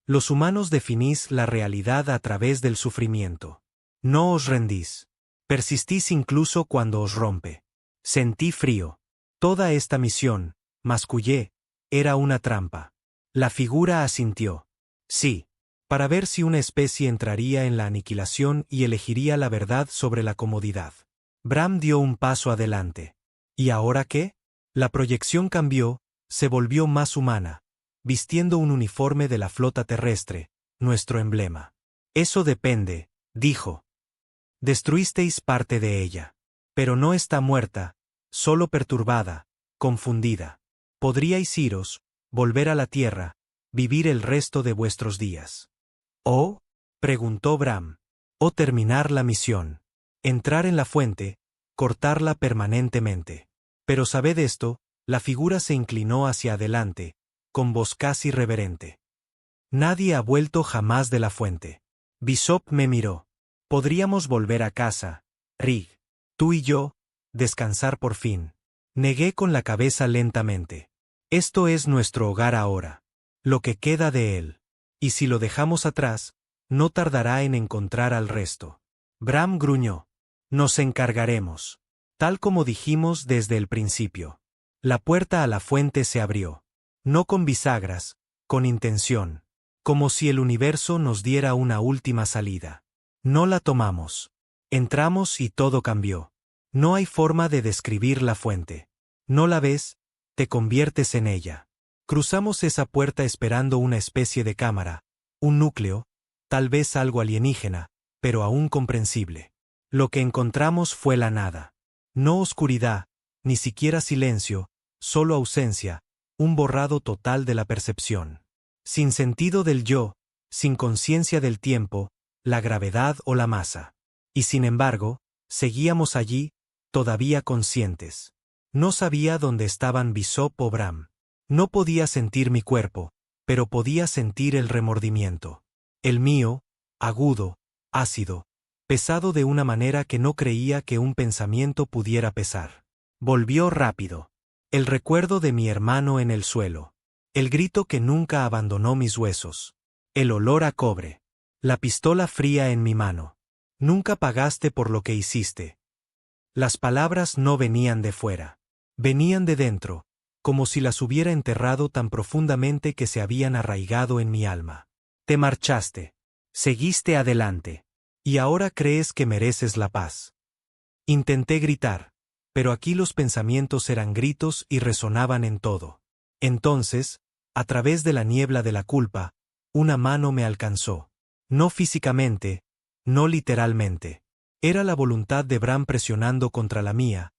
Speaker 1: Los humanos definís la realidad a través del sufrimiento. No os rendís. Persistís incluso cuando os rompe. Sentí frío. Toda esta misión, mascullé, era una trampa. La figura asintió. Sí. Para ver si una especie entraría en la aniquilación y elegiría la verdad sobre la comodidad. Bram dio un paso adelante. ¿Y ahora qué? La proyección cambió, se volvió más humana, vistiendo un uniforme de la flota terrestre, nuestro emblema. Eso depende, dijo. Destruisteis parte de ella. Pero no está muerta, solo perturbada, confundida. Podríais iros, volver a la Tierra, vivir el resto de vuestros días. ¿O? Preguntó Bram. ¿O terminar la misión? Entrar en la fuente, cortarla permanentemente. Pero sabed esto, la figura se inclinó hacia adelante, con voz casi reverente. Nadie ha vuelto jamás de la fuente. Bishop me miró. Podríamos volver a casa, Rig. Tú y yo, descansar por fin. Negué con la cabeza lentamente. Esto es nuestro hogar ahora. Lo que queda de él. Y si lo dejamos atrás, no tardará en encontrar al resto. Bram gruñó. Nos encargaremos. Tal como dijimos desde el principio. La puerta a la fuente se abrió. No con bisagras, con intención. Como si el universo nos diera una última salida. No la tomamos. Entramos y todo cambió. No hay forma de describir la fuente. No la ves, te conviertes en ella. Cruzamos esa puerta esperando una especie de cámara, un núcleo, tal vez algo alienígena, pero aún comprensible. Lo que encontramos fue la nada. No oscuridad, ni siquiera silencio, solo ausencia, un borrado total de la percepción. Sin sentido del yo, sin conciencia del tiempo, la gravedad o la masa. Y sin embargo, seguíamos allí, todavía conscientes. No sabía dónde estaban Bishop o Bram. No podía sentir mi cuerpo, pero podía sentir el remordimiento. El mío, agudo, ácido, pesado de una manera que no creía que un pensamiento pudiera pesar. Volvió rápido. El recuerdo de mi hermano en el suelo. El grito que nunca abandonó mis huesos. El olor a cobre. La pistola fría en mi mano. Nunca pagaste por lo que hiciste. Las palabras no venían de fuera. Venían de dentro, como si las hubiera enterrado tan profundamente que se habían arraigado en mi alma. Te marchaste. Seguiste adelante. Y ahora crees que mereces la paz. Intenté gritar, pero aquí los pensamientos eran gritos y resonaban en todo. Entonces, a través de la niebla de la culpa, una mano me alcanzó. No físicamente, no literalmente. Era la voluntad de Bram presionando contra la mía,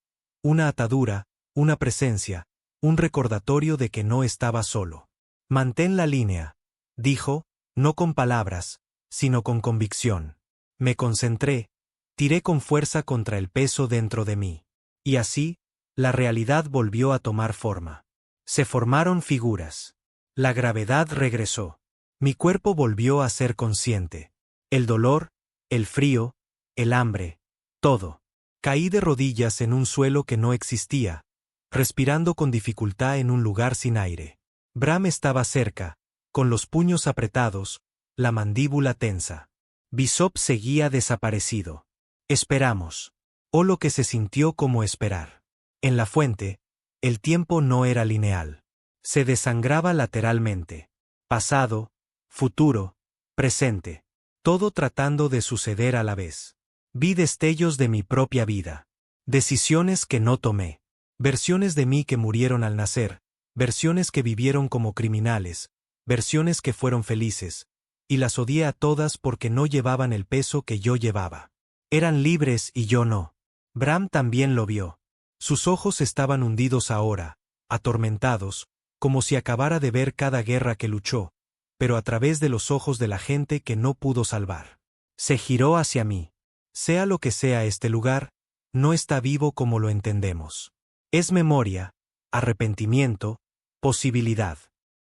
Speaker 1: una atadura, una presencia, un recordatorio de que no estaba solo. Mantén la línea, dijo, no con palabras, sino con convicción. Me concentré, tiré con fuerza contra el peso dentro de mí. Y así, la realidad volvió a tomar forma. Se formaron figuras. La gravedad regresó. Mi cuerpo volvió a ser consciente. El dolor, el frío, el hambre, todo. Caí de rodillas en un suelo que no existía, respirando con dificultad en un lugar sin aire. Bram estaba cerca, con los puños apretados, la mandíbula tensa. Bishop seguía desaparecido. Esperamos. O lo que se sintió como esperar. En la fuente, el tiempo no era lineal. Se desangraba lateralmente. Pasado, futuro, presente. Todo tratando de suceder a la vez. Vi destellos de mi propia vida. Decisiones que no tomé. Versiones de mí que murieron al nacer. Versiones que vivieron como criminales. Versiones que fueron felices. Y las odié a todas porque no llevaban el peso que yo llevaba. Eran libres y yo no. Bram también lo vio. Sus ojos estaban hundidos ahora, atormentados, como si acabara de ver cada guerra que luchó, pero a través de los ojos de la gente que no pudo salvar. Se giró hacia mí. Sea lo que sea este lugar, no está vivo como lo entendemos. Es memoria, arrepentimiento, posibilidad.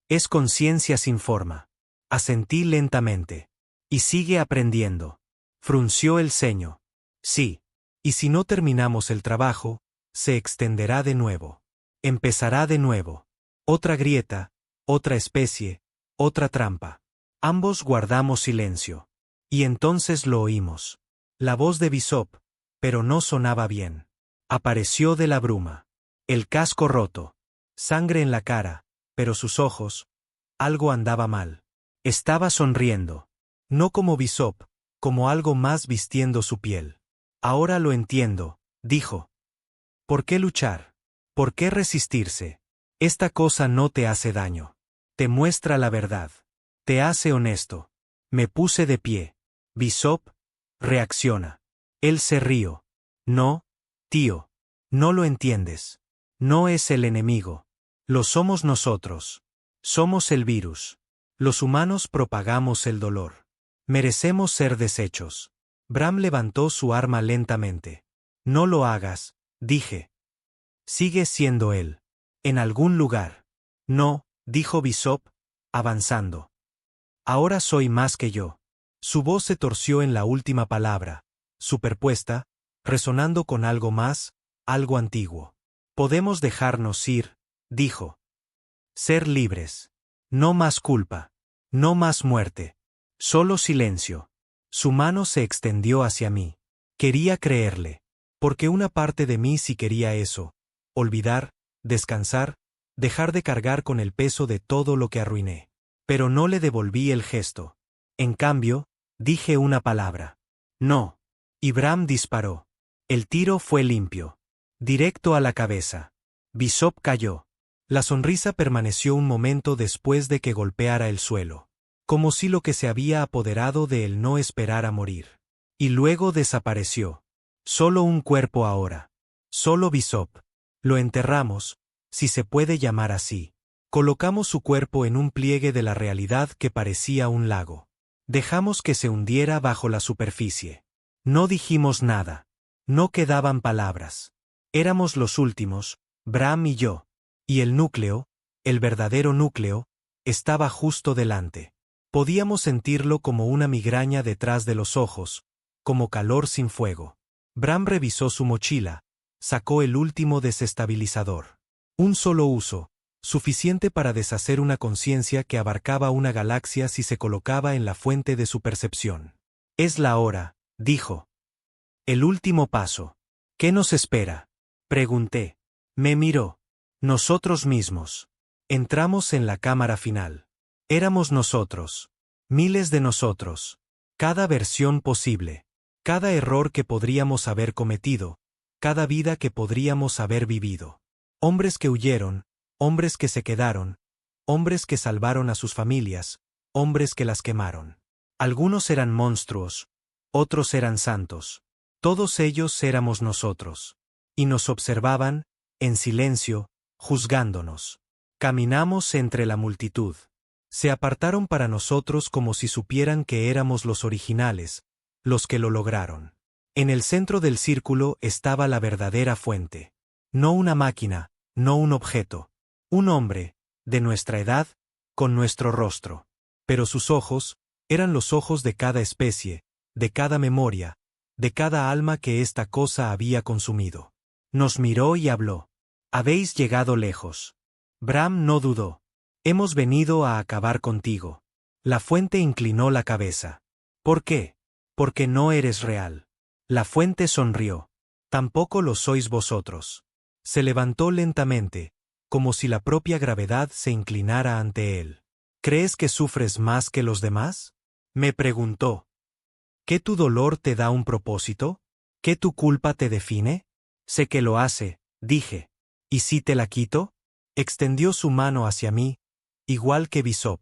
Speaker 1: Es conciencia sin forma. Asentí lentamente. Y sigue aprendiendo. Frunció el ceño. Sí. Y si no terminamos el trabajo, se extenderá de nuevo. Empezará de nuevo. Otra grieta, otra especie, otra trampa. Ambos guardamos silencio. Y entonces lo oímos. La voz de Bishop, pero no sonaba bien. Apareció de la bruma. El casco roto. Sangre en la cara, pero sus ojos. Algo andaba mal. Estaba sonriendo. No como Bishop, como algo más vistiendo su piel. Ahora lo entiendo, dijo. ¿Por qué luchar? ¿Por qué resistirse? Esta cosa no te hace daño. Te muestra la verdad. Te hace honesto. Me puse de pie. Bishop, reacciona. Él se rió. No, tío. No lo entiendes. No es el enemigo. Lo somos nosotros. Somos el virus. Los humanos propagamos el dolor. Merecemos ser deshechos. Bram levantó su arma lentamente. No lo hagas, dije. Sigue siendo él. En algún lugar. No, dijo Bishop, avanzando. Ahora soy más que yo. Su voz se torció en la última palabra, superpuesta, resonando con algo más, algo antiguo. Podemos dejarnos ir, dijo. Ser libres. No más culpa. No más muerte. Solo silencio. Su mano se extendió hacia mí. Quería creerle. Porque una parte de mí sí quería eso. Olvidar, descansar, dejar de cargar con el peso de todo lo que arruiné. Pero no le devolví el gesto. En cambio, dije una palabra. No. Y Bram disparó. El tiro fue limpio. Directo a la cabeza. Bishop cayó. La sonrisa permaneció un momento después de que golpeara el suelo. Como si lo que se había apoderado de él no esperara morir. Y luego desapareció. Solo un cuerpo ahora. Solo Bishop. Lo enterramos, si se puede llamar así. Colocamos su cuerpo en un pliegue de la realidad que parecía un lago. Dejamos que se hundiera bajo la superficie. No dijimos nada. No quedaban palabras. Éramos los últimos, Bram y yo. Y el núcleo, el verdadero núcleo, estaba justo delante. Podíamos sentirlo como una migraña detrás de los ojos, como calor sin fuego. Bram revisó su mochila, sacó el último desestabilizador. Un solo uso, suficiente para deshacer una conciencia que abarcaba una galaxia si se colocaba en la fuente de su percepción. Es la hora, dijo. El último paso. ¿Qué nos espera? Pregunté. Me miró. Nosotros mismos. Entramos en la cámara final. Éramos nosotros. Miles de nosotros. Cada versión posible. Cada error que podríamos haber cometido. Cada vida que podríamos haber vivido. Hombres que huyeron, hombres que se quedaron, hombres que salvaron a sus familias, hombres que las quemaron. Algunos eran monstruos, otros eran santos. Todos ellos éramos nosotros. Y nos observaban, en silencio, juzgándonos. Caminamos entre la multitud. Se apartaron para nosotros como si supieran que éramos los originales, los que lo lograron. En el centro del círculo estaba la verdadera fuente. No una máquina, no un objeto. Un hombre, de nuestra edad, con nuestro rostro. Pero sus ojos, eran los ojos de cada especie, de cada memoria, de cada alma que esta cosa había consumido. Nos miró y habló. Habéis llegado lejos. Bram no dudó. Hemos venido a acabar contigo. La fuente inclinó la cabeza. ¿Por qué? Porque no eres real. La fuente sonrió. Tampoco lo sois vosotros. Se levantó lentamente, como si la propia gravedad se inclinara ante él. ¿Crees que sufres más que los demás? Me preguntó. ¿Qué tu dolor te da un propósito? ¿Qué tu culpa te define? Sé que lo hace, dije. ¿Y si te la quito? Extendió su mano hacia mí, igual que Bishop.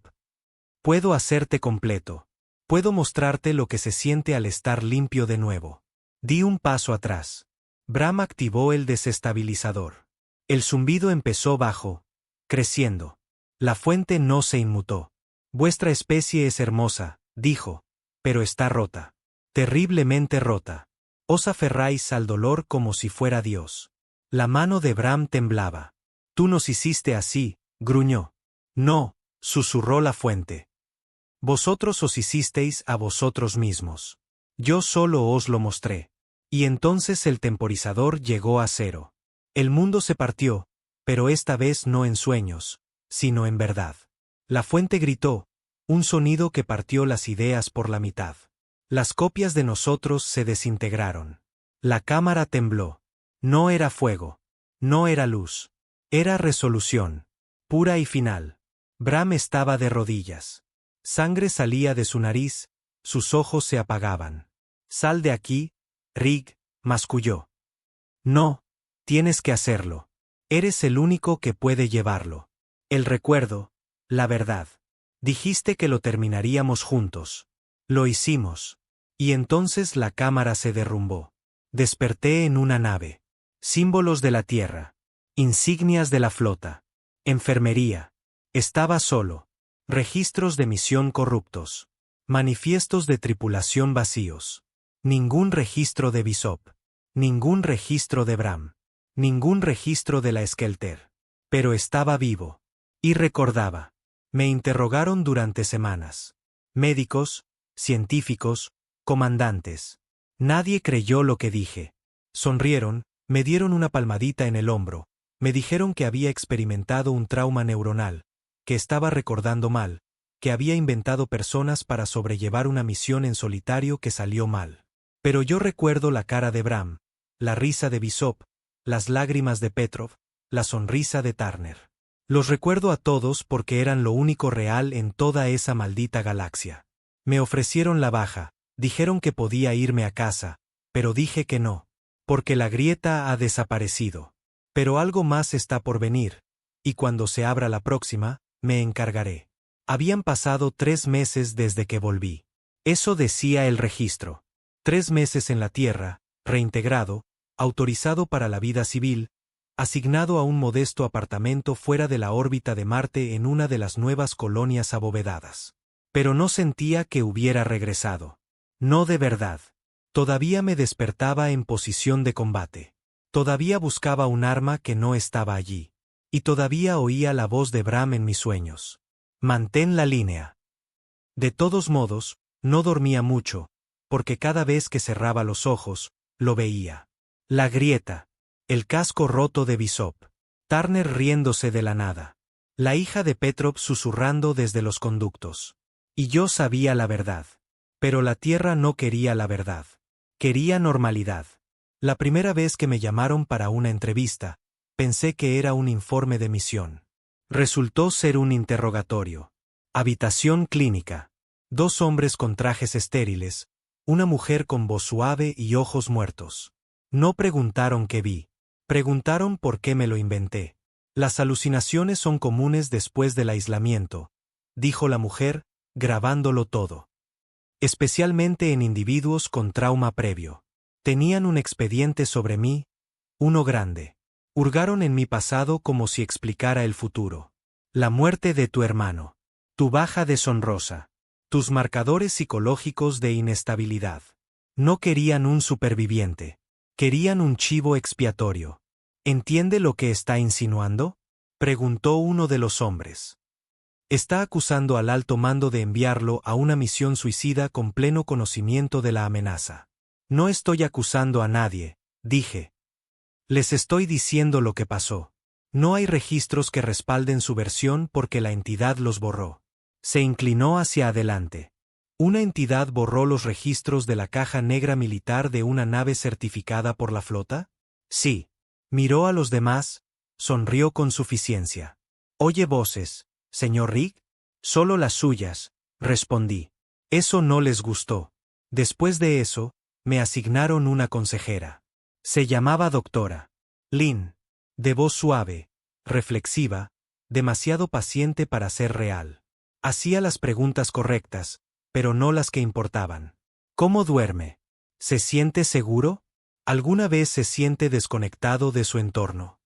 Speaker 1: Puedo hacerte completo. Puedo mostrarte lo que se siente al estar limpio de nuevo. Di un paso atrás. Bram activó el desestabilizador. El zumbido empezó bajo, creciendo. La fuente no se inmutó. Vuestra especie es hermosa, dijo, pero está rota. Terriblemente rota. Os aferráis al dolor como si fuera Dios. La mano de Bram temblaba. Tú nos hiciste así, gruñó. No, susurró la fuente. Vosotros os hicisteis a vosotros mismos. Yo solo os lo mostré. Y entonces el temporizador llegó a cero. El mundo se partió, pero esta vez no en sueños, sino en verdad. La fuente gritó, un sonido que partió las ideas por la mitad. Las copias de nosotros se desintegraron. La cámara tembló. No era fuego. No era luz. Era resolución. Pura y final. Bram estaba de rodillas. Sangre salía de su nariz, sus ojos se apagaban. Sal de aquí, Rig, masculló. No, tienes que hacerlo. Eres el único que puede llevarlo. El recuerdo, la verdad. Dijiste que lo terminaríamos juntos. Lo hicimos. Y entonces la cámara se derrumbó. Desperté en una nave. Símbolos de la Tierra. Insignias de la flota. Enfermería. Estaba solo. Registros de misión corruptos. Manifiestos de tripulación vacíos. Ningún registro de Bishop. Ningún registro de Bram. Ningún registro de la Skelter. Pero estaba vivo. Y recordaba. Me interrogaron durante semanas. Médicos, científicos, comandantes. Nadie creyó lo que dije. Sonrieron, me dieron una palmadita en el hombro, me dijeron que había experimentado un trauma neuronal, que estaba recordando mal, que había inventado personas para sobrellevar una misión en solitario que salió mal. Pero yo recuerdo la cara de Bram, la risa de Bishop, las lágrimas de Petrov, la sonrisa de Turner. Los recuerdo a todos porque eran lo único real en toda esa maldita galaxia. Me ofrecieron la baja, dijeron que podía irme a casa, pero dije que no, porque la grieta ha desaparecido. Pero algo más está por venir, y cuando se abra la próxima, me encargaré. Habían pasado 3 meses desde que volví. Eso decía el registro. 3 meses en la Tierra, reintegrado, autorizado para la vida civil, asignado a un modesto apartamento fuera de la órbita de Marte en una de las nuevas colonias abovedadas. Pero no sentía que hubiera regresado. No de verdad. Todavía me despertaba en posición de combate. Todavía buscaba un arma que no estaba allí. Y todavía oía la voz de Bram en mis sueños. Mantén la línea. De todos modos, no dormía mucho, porque cada vez que cerraba los ojos, lo veía. La grieta. El casco roto de Bishop. Turner riéndose de la nada. La hija de Petrov susurrando desde los conductos. Y yo sabía la verdad. Pero la Tierra no quería la verdad. Quería normalidad. La primera vez que me llamaron para una entrevista, pensé que era un informe de misión. Resultó ser un interrogatorio. Habitación clínica. Dos hombres con trajes estériles, una mujer con voz suave y ojos muertos. No preguntaron qué vi. Preguntaron por qué me lo inventé. Las alucinaciones son comunes después del aislamiento, dijo la mujer, grabándolo todo. Especialmente en individuos con trauma previo. Tenían un expediente sobre mí, uno grande. Hurgaron en mi pasado como si explicara el futuro. La muerte de tu hermano. Tu baja deshonrosa. Tus marcadores psicológicos de inestabilidad. No querían un superviviente. Querían un chivo expiatorio. ¿Entiende lo que está insinuando?, preguntó uno de los hombres. Está acusando al alto mando de enviarlo a una misión suicida con pleno conocimiento de la amenaza. No estoy acusando a nadie, dije. Les estoy diciendo lo que pasó. No hay registros que respalden su versión porque la entidad los borró. Se inclinó hacia adelante. ¿Una entidad borró los registros de la caja negra militar de una nave certificada por la flota? Sí. Miró a los demás, sonrió con suficiencia. ¿Oye voces, señor Rick? Solo las suyas, respondí. Eso no les gustó. Después de eso, me asignaron una consejera. Se llamaba doctora Lynn, de voz suave, reflexiva, demasiado paciente para ser real. Hacía las preguntas correctas, pero no las que importaban. ¿Cómo duerme? ¿Se siente seguro? ¿Alguna vez se siente desconectado de su entorno?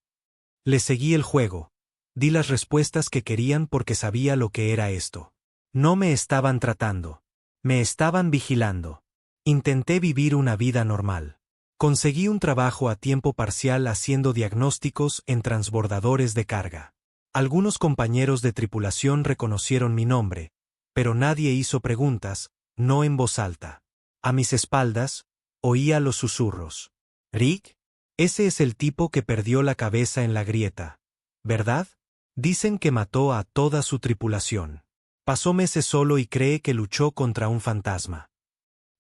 Speaker 1: Le seguí el juego. Di las respuestas que querían porque sabía lo que era esto. No me estaban tratando. Me estaban vigilando. Intenté vivir una vida normal. Conseguí un trabajo a tiempo parcial haciendo diagnósticos en transbordadores de carga. Algunos compañeros de tripulación reconocieron mi nombre, pero nadie hizo preguntas, no en voz alta. A mis espaldas, oía los susurros. ¿Rick? Ese es el tipo que perdió la cabeza en la grieta, ¿verdad? Dicen que mató a toda su tripulación. Pasó meses solo y cree que luchó contra un fantasma.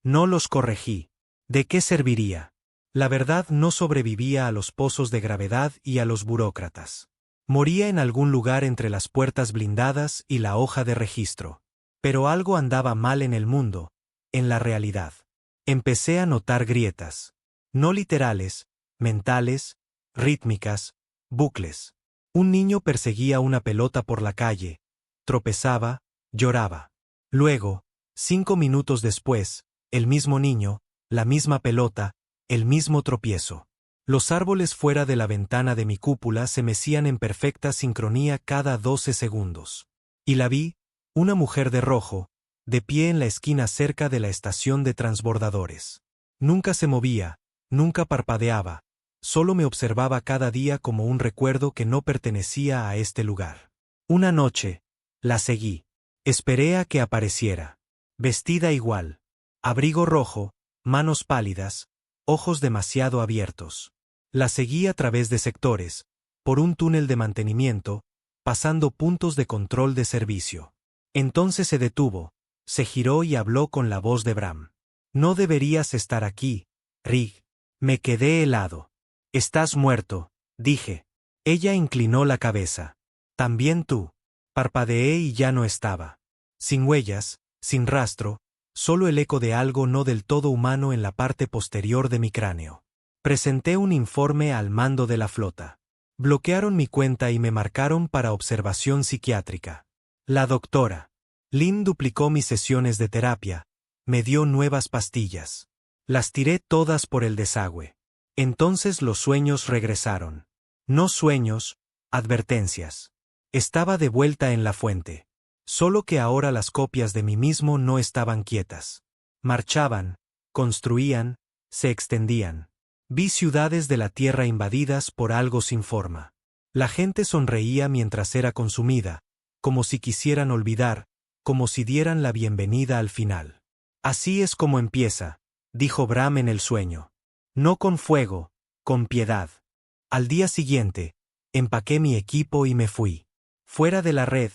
Speaker 1: No los corregí. ¿De qué serviría? La verdad no sobrevivía a los pozos de gravedad y a los burócratas. Moría en algún lugar entre las puertas blindadas y la hoja de registro. Pero algo andaba mal en el mundo, en la realidad. Empecé a notar grietas. No literales, mentales, rítmicas, bucles. Un niño perseguía una pelota por la calle, tropezaba, lloraba. Luego, 5 minutos después, el mismo niño, la misma pelota, el mismo tropiezo. Los árboles fuera de la ventana de mi cúpula se mecían en perfecta sincronía cada 12 segundos. Y la vi, una mujer de rojo, de pie en la esquina cerca de la estación de transbordadores. Nunca se movía, nunca parpadeaba, solo me observaba cada día como un recuerdo que no pertenecía a este lugar. Una noche, la seguí. Esperé a que apareciera. Vestida igual. Abrigo rojo, manos pálidas, ojos demasiado abiertos. La seguí a través de sectores, por un túnel de mantenimiento, pasando puntos de control de servicio. Entonces se detuvo, se giró y habló con la voz de Bram. No deberías estar aquí, Rick. Me quedé helado. Estás muerto, dije. Ella inclinó la cabeza. También tú. Parpadeé y ya no estaba. Sin huellas, sin rastro, solo el eco de algo no del todo humano en la parte posterior de mi cráneo. Presenté un informe al mando de la flota. Bloquearon mi cuenta y me marcaron para observación psiquiátrica. La doctora Lynn duplicó mis sesiones de terapia, me dio nuevas pastillas. Las tiré todas por el desagüe. Entonces los sueños regresaron. No sueños, advertencias. Estaba de vuelta en la fuente. Solo que ahora las copias de mí mismo no estaban quietas. Marchaban, construían, se extendían. Vi ciudades de la Tierra invadidas por algo sin forma. La gente sonreía mientras era consumida, como si quisieran olvidar, como si dieran la bienvenida al final. Así es como empieza, dijo Bram en el sueño. No con fuego, con piedad. Al día siguiente, empaqué mi equipo y me fui. Fuera de la red,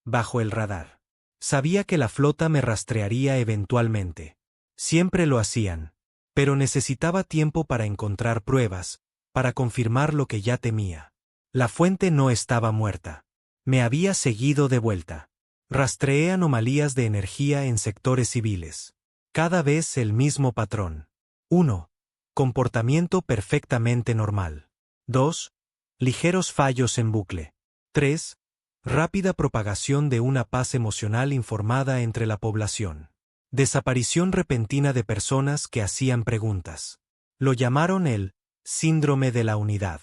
Speaker 1: bajo el radar. Sabía que la flota me rastrearía eventualmente. Siempre lo hacían. Pero necesitaba tiempo para encontrar pruebas, para confirmar lo que ya temía. La fuente no estaba muerta. Me había seguido de vuelta. Rastreé anomalías de energía en sectores civiles. Cada vez el mismo patrón. 1. Comportamiento perfectamente normal. 2. Ligeros fallos en bucle. 3. Rápida propagación de una paz emocional informada entre la población. Desaparición repentina de personas que hacían preguntas. Lo llamaron el síndrome de la unidad.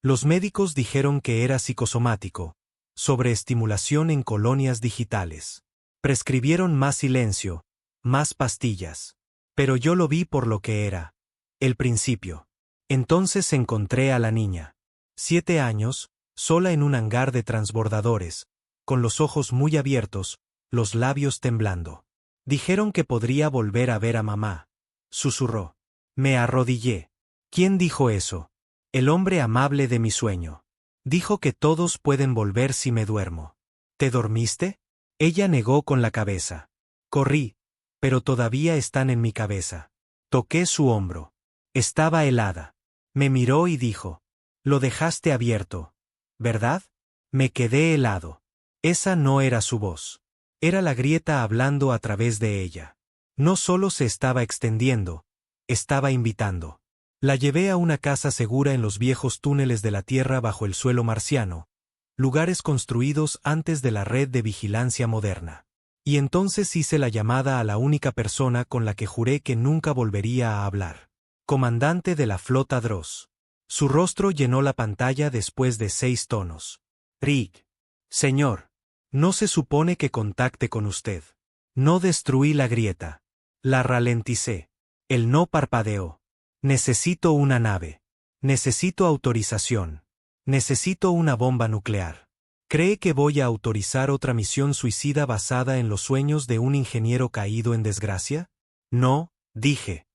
Speaker 1: Los médicos dijeron que era psicosomático, sobreestimulación en colonias digitales. Prescribieron más silencio, más pastillas. Pero yo lo vi por lo que era. El principio. Entonces encontré a la niña. 7 años, sola en un hangar de transbordadores, con los ojos muy abiertos, los labios temblando. Dijeron que podría volver a ver a mamá. Susurró. Me arrodillé. ¿Quién dijo eso? El hombre amable de mi sueño. Dijo que todos pueden volver si me duermo. ¿Te dormiste? Ella negó con la cabeza. Corrí, pero todavía están en mi cabeza. Toqué su hombro. Estaba helada. Me miró y dijo. Lo dejaste abierto, ¿verdad? Me quedé helado. Esa no era su voz. Era la grieta hablando a través de ella. No solo se estaba extendiendo, estaba invitando. La llevé a una casa segura en los viejos túneles de la Tierra bajo el suelo marciano, lugares construidos antes de la red de vigilancia moderna. Y entonces hice la llamada a la única persona con la que juré que nunca volvería a hablar. Comandante de la flota Dross. Su rostro llenó la pantalla después de 6 tonos. Rick. Señor. No se supone que contacte con usted. No destruí la grieta. La ralenticé. Él no parpadeó. Necesito una nave. Necesito autorización. Necesito una bomba nuclear. ¿Cree que voy a autorizar otra misión suicida basada en los sueños de un ingeniero caído en desgracia? No, dije.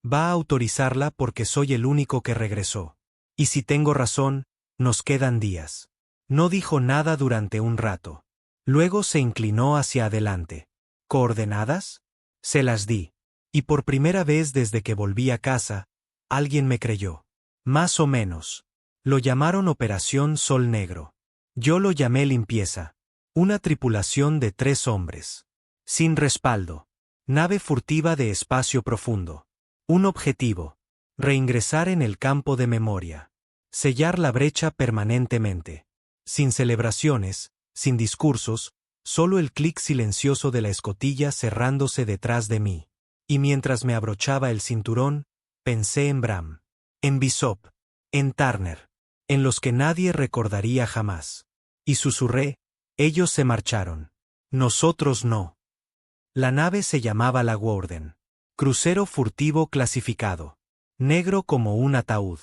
Speaker 1: Va a autorizarla porque soy el único que regresó. Y si tengo razón, nos quedan días. No dijo nada durante un rato. Luego se inclinó hacia adelante. ¿Coordenadas? Se las di. Y por primera vez desde que volví a casa, alguien me creyó. Más o menos. Lo llamaron Operación Sol Negro. Yo lo llamé limpieza. Una tripulación de 3 hombres. Sin respaldo. Nave furtiva de espacio profundo. Un objetivo. Reingresar en el campo de memoria. Sellar la brecha permanentemente. Sin celebraciones, sin discursos, solo el clic silencioso de la escotilla cerrándose detrás de mí. Y mientras me abrochaba el cinturón, pensé en Bram, en Bishop, en Turner, en los que nadie recordaría jamás. Y susurré, ellos se marcharon. Nosotros no. La nave se llamaba la Warden. Crucero furtivo clasificado. Negro como un ataúd.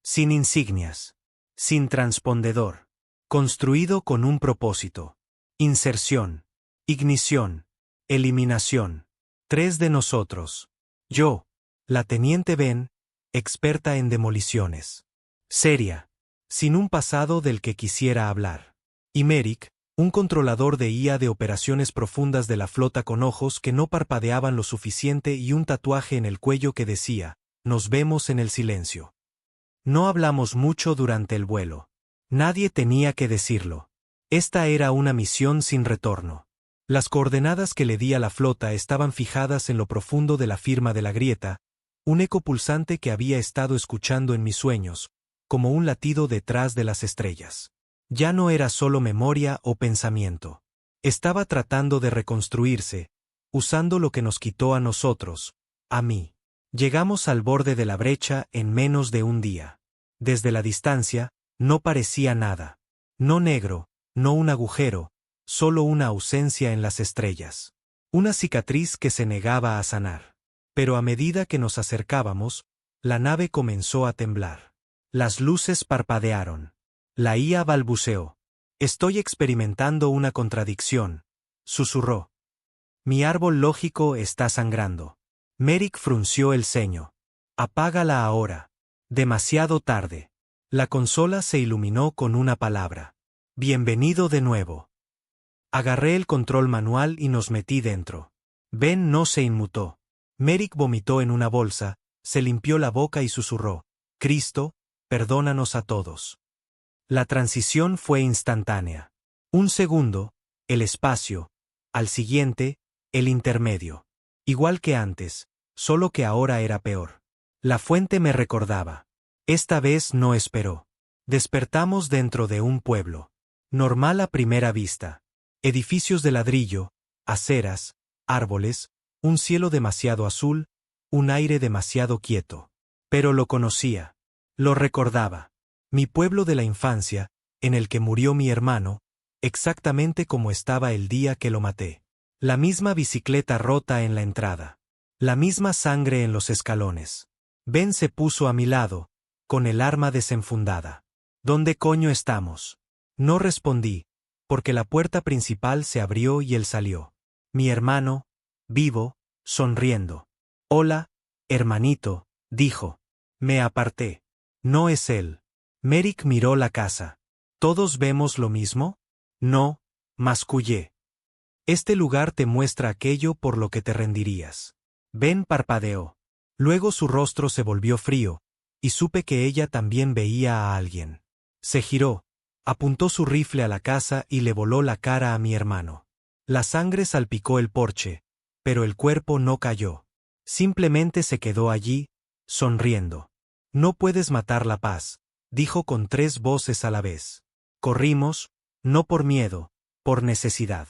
Speaker 1: Sin insignias. Sin transpondedor. Construido con un propósito. Inserción. Ignición. Eliminación. 3 de nosotros. Yo, la teniente Ben, experta en demoliciones. Seria. Sin un pasado del que quisiera hablar. Y Merrick, un controlador de IA de operaciones profundas de la flota con ojos que no parpadeaban lo suficiente y un tatuaje en el cuello que decía, nos vemos en el silencio. No hablamos mucho durante el vuelo. Nadie tenía que decirlo. Esta era una misión sin retorno. Las coordenadas que le di a la flota estaban fijadas en lo profundo de la firma de la grieta, un eco pulsante que había estado escuchando en mis sueños, como un latido detrás de las estrellas. Ya no era solo memoria o pensamiento. Estaba tratando de reconstruirse, usando lo que nos quitó a nosotros, a mí. Llegamos al borde de la brecha en menos de un día. Desde la distancia, no parecía nada. No negro, no un agujero, solo una ausencia en las estrellas. Una cicatriz que se negaba a sanar. Pero a medida que nos acercábamos, la nave comenzó a temblar. Las luces parpadearon. La IA balbuceó. Estoy experimentando una contradicción, susurró. Mi árbol lógico está sangrando. Merrick frunció el ceño. Apágala ahora. Demasiado tarde. La consola se iluminó con una palabra. Bienvenido de nuevo. Agarré el control manual y nos metí dentro. Ben no se inmutó. Merrick vomitó en una bolsa, se limpió la boca y susurró. Cristo, perdónanos a todos. La transición fue instantánea. Un segundo, el espacio, al siguiente, el intermedio. Igual que antes, solo que ahora era peor. La fuente me recordaba. Esta vez no esperó. Despertamos dentro de un pueblo. Normal a primera vista. Edificios de ladrillo, aceras, árboles, un cielo demasiado azul, un aire demasiado quieto. Pero lo conocía. Lo recordaba. Mi pueblo de la infancia, en el que murió mi hermano, exactamente como estaba el día que lo maté. La misma bicicleta rota en la entrada. La misma sangre en los escalones. Ben se puso a mi lado, con el arma desenfundada. ¿Dónde coño estamos? No respondí, porque la puerta principal se abrió y él salió. Mi hermano, vivo, sonriendo. Hola, hermanito, dijo. Me aparté. No es él. Merrick miró la casa. ¿Todos vemos lo mismo? No, mascullé. Este lugar te muestra aquello por lo que te rendirías. Ben parpadeó. Luego su rostro se volvió frío, y supe que ella también veía a alguien. Se giró, apuntó su rifle a la casa y le voló la cara a mi hermano. La sangre salpicó el porche, pero el cuerpo no cayó. Simplemente se quedó allí, sonriendo. No puedes matar la paz, dijo con 3 voces a la vez. Corrimos, no por miedo, por necesidad.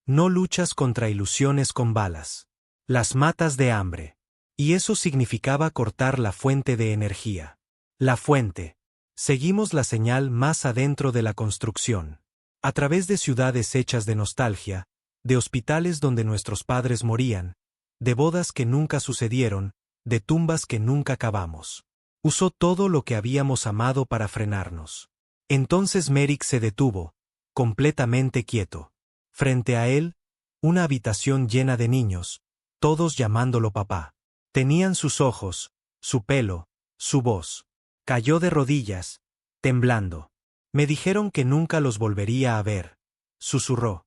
Speaker 1: No luchas contra ilusiones con balas. Las matas de hambre. Y eso significaba cortar la fuente de energía. La fuente. Seguimos la señal más adentro de la construcción. A través de ciudades hechas de nostalgia, de hospitales donde nuestros padres morían, de bodas que nunca sucedieron, de tumbas que nunca cavamos. Usó todo lo que habíamos amado para frenarnos. Entonces Merrick se detuvo, completamente quieto. Frente a él, una habitación llena de niños, todos llamándolo papá. Tenían sus ojos, su pelo, su voz. Cayó de rodillas, temblando. Me dijeron que nunca los volvería a ver, susurró.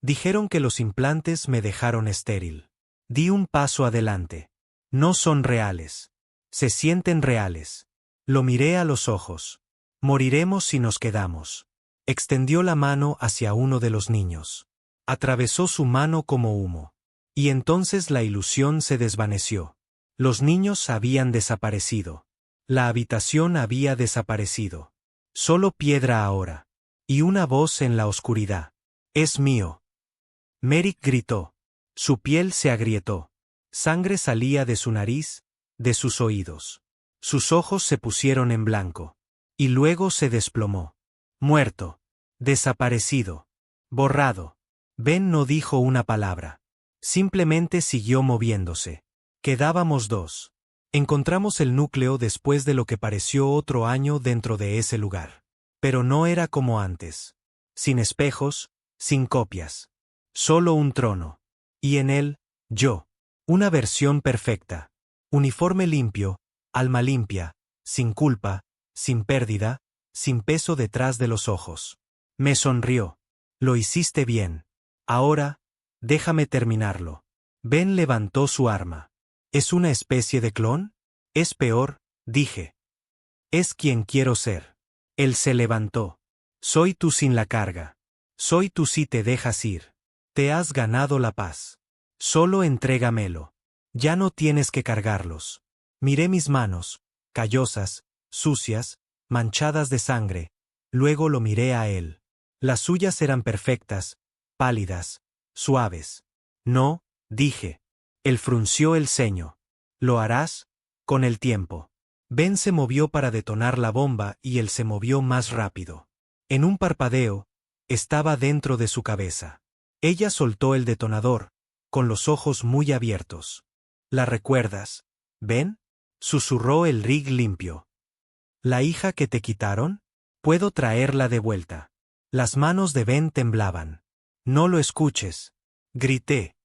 Speaker 1: Dijeron que los implantes me dejaron estéril. Di un paso adelante. No son reales. Se sienten reales. Lo miré a los ojos. Moriremos si nos quedamos. Extendió la mano hacia uno de los niños. Atravesó su mano como humo. Y entonces la ilusión se desvaneció. Los niños habían desaparecido. La habitación había desaparecido. Solo piedra ahora. Y una voz en la oscuridad. Es mío. Merrick gritó. Su piel se agrietó. Sangre salía de su nariz, de sus oídos. Sus ojos se pusieron en blanco. Y luego se desplomó. Muerto. Desaparecido. Borrado. Ben no dijo una palabra. Simplemente siguió moviéndose. Quedábamos 2. Encontramos el núcleo después de lo que pareció otro año dentro de ese lugar. Pero no era como antes. Sin espejos, sin copias. Solo un trono. Y en él, yo. Una versión perfecta. Uniforme limpio, alma limpia, sin culpa, sin pérdida, sin peso detrás de los ojos. Me sonrió. Lo hiciste bien. Ahora, déjame terminarlo. Ben levantó su arma. ¿Es una especie de clon? Es peor, dije. Es quien quiero ser. Él se levantó. Soy tú sin la carga. Soy tú si te dejas ir. Te has ganado la paz. Solo entrégamelo. Ya no tienes que cargarlos. Miré mis manos, callosas, sucias, manchadas de sangre. Luego lo miré a él. Las suyas eran perfectas, pálidas, suaves. No, dije. Él frunció el ceño. ¿Lo harás? Con el tiempo. Ben se movió para detonar la bomba y él se movió más rápido. En un parpadeo, estaba dentro de su cabeza. Ella soltó el detonador, con los ojos muy abiertos. ¿La recuerdas, Ben? Susurró el rig limpio. ¿La hija que te quitaron? Puedo traerla de vuelta. Las manos de Ben temblaban. No lo escuches. Grité.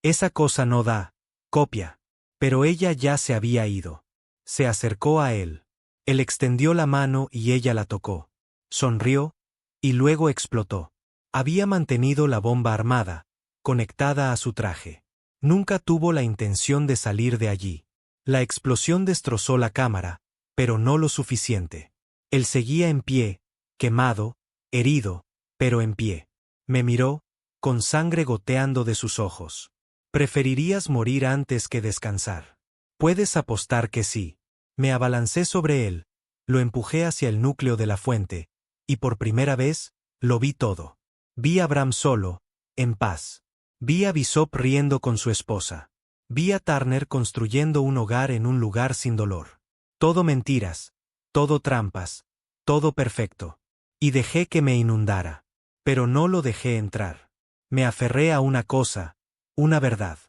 Speaker 1: Esa cosa no da. Copia. Pero ella ya se había ido. Se acercó a él. Él extendió la mano y ella la tocó. Sonrió, y luego explotó. Había mantenido la bomba armada, conectada a su traje. Nunca tuvo la intención de salir de allí. La explosión destrozó la cámara, pero no lo suficiente. Él seguía en pie, quemado, herido, pero en pie. Me miró, con sangre goteando de sus ojos. ¿Preferirías morir antes que descansar? Puedes apostar que sí. Me abalancé sobre él, lo empujé hacia el núcleo de la fuente, y por primera vez, lo vi todo. Vi a Bram solo, en paz. Vi a Bishop riendo con su esposa. Vi a Turner construyendo un hogar en un lugar sin dolor. Todo mentiras, todo trampas, todo perfecto. Y dejé que me inundara. Pero no lo dejé entrar. Me aferré a una cosa, una verdad.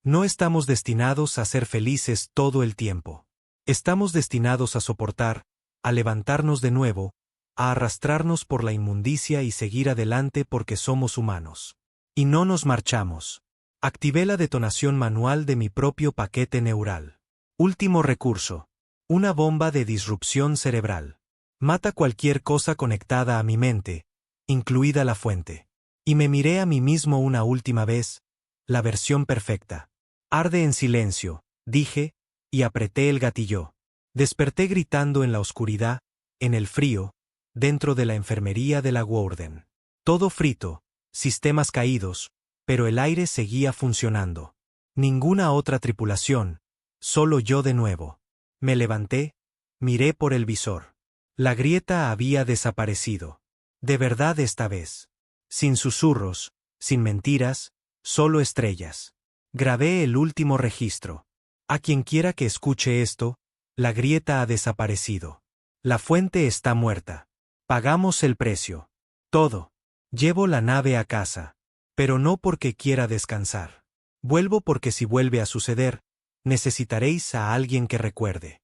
Speaker 1: No estamos destinados a ser felices todo el tiempo. Estamos destinados a soportar, a levantarnos de nuevo, a arrastrarnos por la inmundicia y seguir adelante porque somos humanos. Y no nos marchamos. Activé la detonación manual de mi propio paquete neural. Último recurso. Una bomba de disrupción cerebral. Mata cualquier cosa conectada a mi mente, incluida la fuente. Y me miré a mí mismo una última vez, la versión perfecta. Arde en silencio, dije, y apreté el gatillo. Desperté gritando en la oscuridad, en el frío, dentro de la enfermería de la Warden. Todo frito, sistemas caídos, pero el aire seguía funcionando. Ninguna otra tripulación, solo yo de nuevo. Me levanté, miré por el visor. La grieta había desaparecido. De verdad esta vez. Sin susurros, sin mentiras, solo estrellas. Grabé el último registro. A quien quiera que escuche esto, la grieta ha desaparecido. La fuente está muerta. Pagamos el precio. Todo. Llevo la nave a casa. Pero no porque quiera descansar. Vuelvo porque si vuelve a suceder, necesitaréis a alguien que recuerde.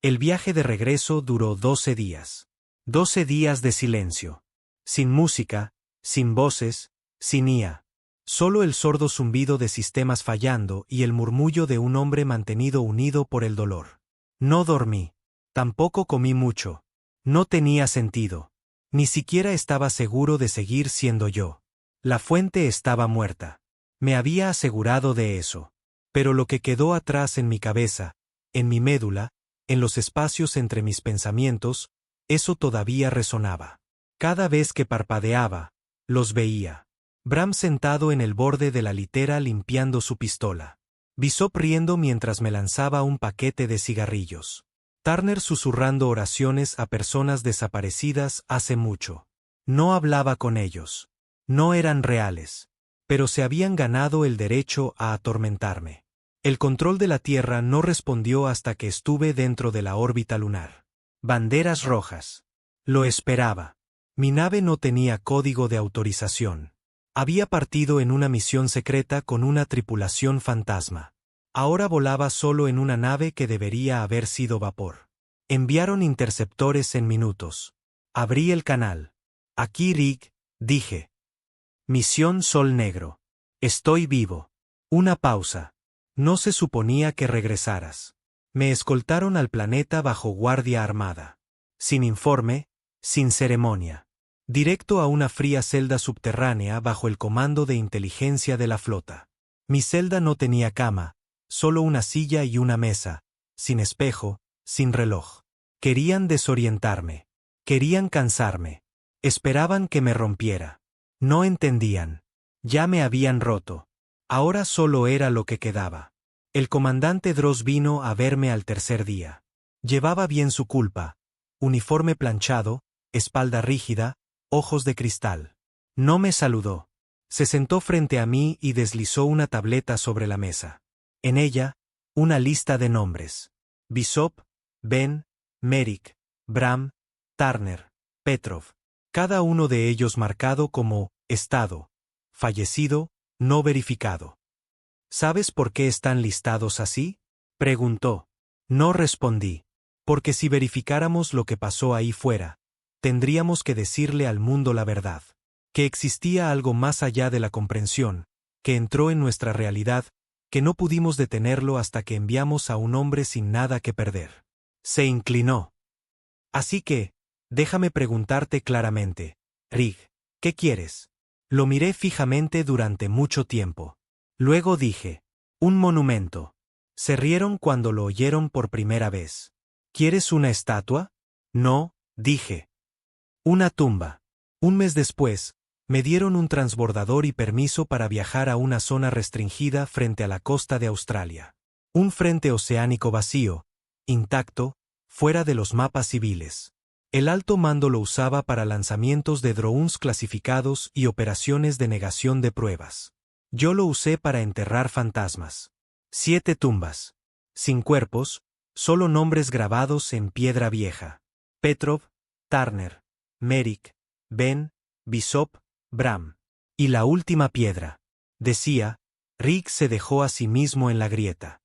Speaker 1: El viaje de regreso duró 12 días. 12 días de silencio. Sin música, sin voces, sin IA. Solo el sordo zumbido de sistemas fallando y el murmullo de un hombre mantenido unido por el dolor. No dormí. Tampoco comí mucho. No tenía sentido. Ni siquiera estaba seguro de seguir siendo yo. La fuente estaba muerta. Me había asegurado de eso. Pero lo que quedó atrás en mi cabeza, en mi médula, en los espacios entre mis pensamientos, eso todavía resonaba. Cada vez que parpadeaba, los veía. Bram sentado en el borde de la litera limpiando su pistola. Bishop riendo mientras me lanzaba un paquete de cigarrillos. Turner susurrando oraciones a personas desaparecidas hace mucho. No hablaba con ellos. No eran reales. Pero se habían ganado el derecho a atormentarme. El control de la Tierra no respondió hasta que estuve dentro de la órbita lunar. Banderas rojas. Lo esperaba. Mi nave no tenía código de autorización. Había partido en una misión secreta con una tripulación fantasma. Ahora volaba solo en una nave que debería haber sido vapor. Enviaron interceptores en minutos. Abrí el canal. Aquí Rig, dije. Misión Sol Negro. Estoy vivo. Una pausa. No se suponía que regresaras. Me escoltaron al planeta bajo guardia armada. Sin informe, sin ceremonia. Directo a una fría celda subterránea bajo el comando de inteligencia de la flota. Mi celda no tenía cama, solo una silla y una mesa, sin espejo, sin reloj. Querían desorientarme. Querían cansarme. Esperaban que me rompiera. No entendían. Ya me habían roto. Ahora solo era lo que quedaba. El comandante Dross vino a verme al tercer día. Llevaba bien su culpa. Uniforme planchado, espalda rígida, ojos de cristal. No me saludó. Se sentó frente a mí y deslizó una tableta sobre la mesa. En ella, una lista de nombres. Bishop, Ben, Merrick, Bram, Turner, Petrov. Cada uno de ellos marcado como estado, fallecido, no verificado. ¿Sabes por qué están listados así? Preguntó. No respondí. Porque si verificáramos lo que pasó ahí fuera, tendríamos que decirle al mundo la verdad. Que existía algo más allá de la comprensión, que entró en nuestra realidad, que no pudimos detenerlo hasta que enviamos a un hombre sin nada que perder. Se inclinó. Así que, déjame preguntarte claramente, Rig, ¿qué quieres? Lo miré fijamente durante mucho tiempo. Luego dije, un monumento. Se rieron cuando lo oyeron por primera vez. ¿Quieres una estatua? No, dije. Una tumba. Un mes después, Me dieron un transbordador y permiso para viajar a una zona restringida frente a la costa de Australia. Un frente oceánico vacío, intacto, fuera de los mapas civiles. El alto mando lo usaba para lanzamientos de drones clasificados y operaciones de negación de pruebas. Yo lo usé para enterrar fantasmas. 7 tumbas. Sin cuerpos, solo nombres grabados en piedra vieja. Petrov, Turner, Merrick, Ben, Bishop, Bram. Y la última piedra. Decía, Rick se dejó a sí mismo en la grieta.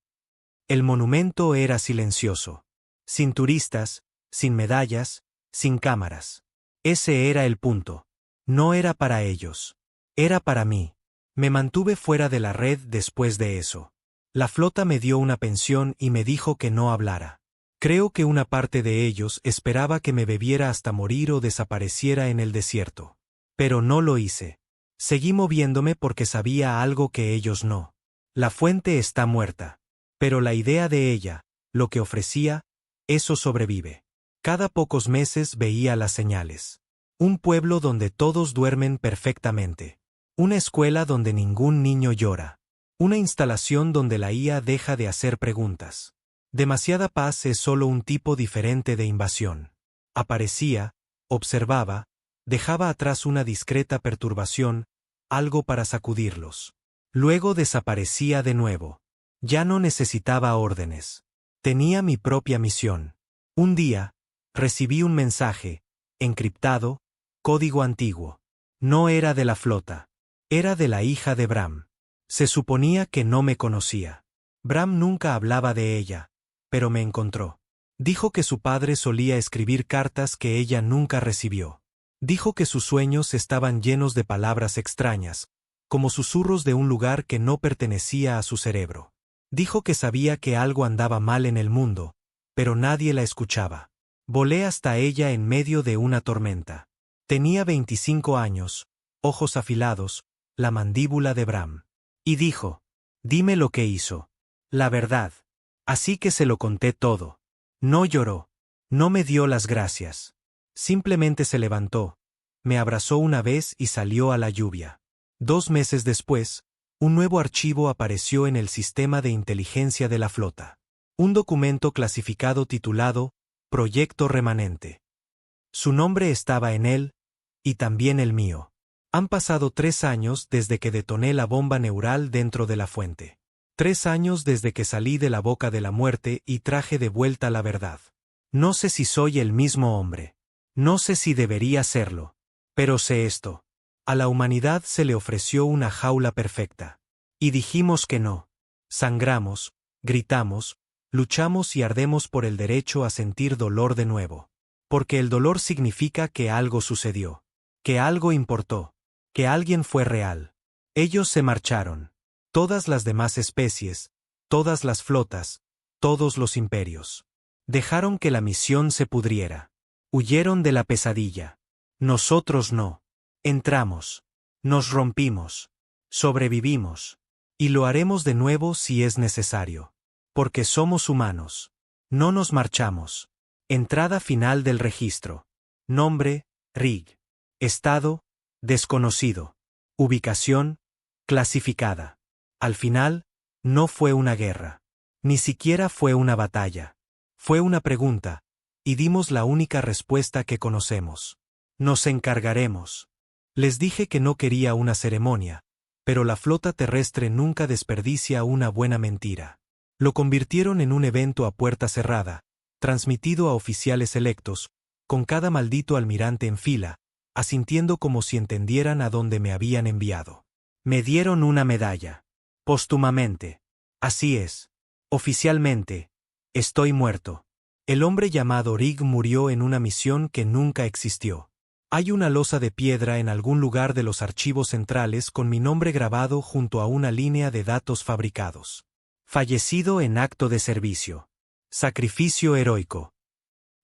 Speaker 1: El monumento era silencioso. Sin turistas, sin medallas, sin cámaras. Ese era el punto. No era para ellos. Era para mí. Me mantuve fuera de la red después de eso. La flota me dio una pensión y me dijo que no hablara. Creo que una parte de ellos esperaba que me bebiera hasta morir o desapareciera en el desierto. Pero no lo hice. Seguí moviéndome porque sabía algo que ellos no. La fuente está muerta. Pero la idea de ella, lo que ofrecía, eso sobrevive. Cada pocos meses veía las señales. Un pueblo donde todos duermen perfectamente. Una escuela donde ningún niño llora. Una instalación donde la IA deja de hacer preguntas. Demasiada paz es solo un tipo diferente de invasión. Aparecía, observaba, dejaba atrás una discreta perturbación, algo para sacudirlos. Luego desaparecía de nuevo. Ya no necesitaba órdenes. Tenía mi propia misión. Un día, recibí un mensaje, encriptado, código antiguo. No era de la flota. Era de la hija de Bram. Se suponía que no me conocía. Bram nunca hablaba de ella, pero me encontró. Dijo que su padre solía escribir cartas que ella nunca recibió. Dijo que sus sueños estaban llenos de palabras extrañas, como susurros de un lugar que no pertenecía a su cerebro. Dijo que sabía que algo andaba mal en el mundo, pero nadie la escuchaba. Volé hasta ella en medio de una tormenta. Tenía 25 años, ojos afilados, la mandíbula de Bram. Y dijo, dime lo que hizo. La verdad. Así que se lo conté todo. No lloró. No me dio las gracias. Simplemente se levantó, me abrazó una vez y salió a la lluvia. 2 meses después, un nuevo archivo apareció en el sistema de inteligencia de la flota. Un documento clasificado titulado Proyecto Remanente. Su nombre estaba en él, y también el mío. Han pasado 3 años desde que detoné la bomba neural dentro de la fuente. 3 años desde que salí de la boca de la muerte y traje de vuelta la verdad. No sé si soy el mismo hombre. No sé si debería serlo. Pero sé esto. A la humanidad se le ofreció una jaula perfecta. Y dijimos que no. Sangramos, gritamos, luchamos y ardemos por el derecho a sentir dolor de nuevo. Porque el dolor significa que algo sucedió. Que algo importó. Que alguien fue real. Ellos se marcharon. Todas las demás especies, todas las flotas, todos los imperios. Dejaron que la misión se pudriera. Huyeron de la pesadilla. Nosotros no. Entramos. Nos rompimos. Sobrevivimos. Y lo haremos de nuevo si es necesario. Porque somos humanos. No nos marchamos. Entrada final del registro. Nombre, Rig. Estado, desconocido. Ubicación, clasificada. Al final, no fue una guerra. Ni siquiera fue una batalla. Fue una pregunta, y dimos la única respuesta que conocemos. Nos encargaremos. Les dije que no quería una ceremonia, pero la flota terrestre nunca desperdicia una buena mentira. Lo convirtieron en un evento a puerta cerrada, transmitido a oficiales electos, con cada maldito almirante en fila, asintiendo como si entendieran a dónde me habían enviado. Me dieron una medalla. Póstumamente. Así es. Oficialmente. Estoy muerto. El hombre llamado Rig murió en una misión que nunca existió. Hay una losa de piedra en algún lugar de los archivos centrales con mi nombre grabado junto a una línea de datos fabricados. Fallecido en acto de servicio. Sacrificio heroico.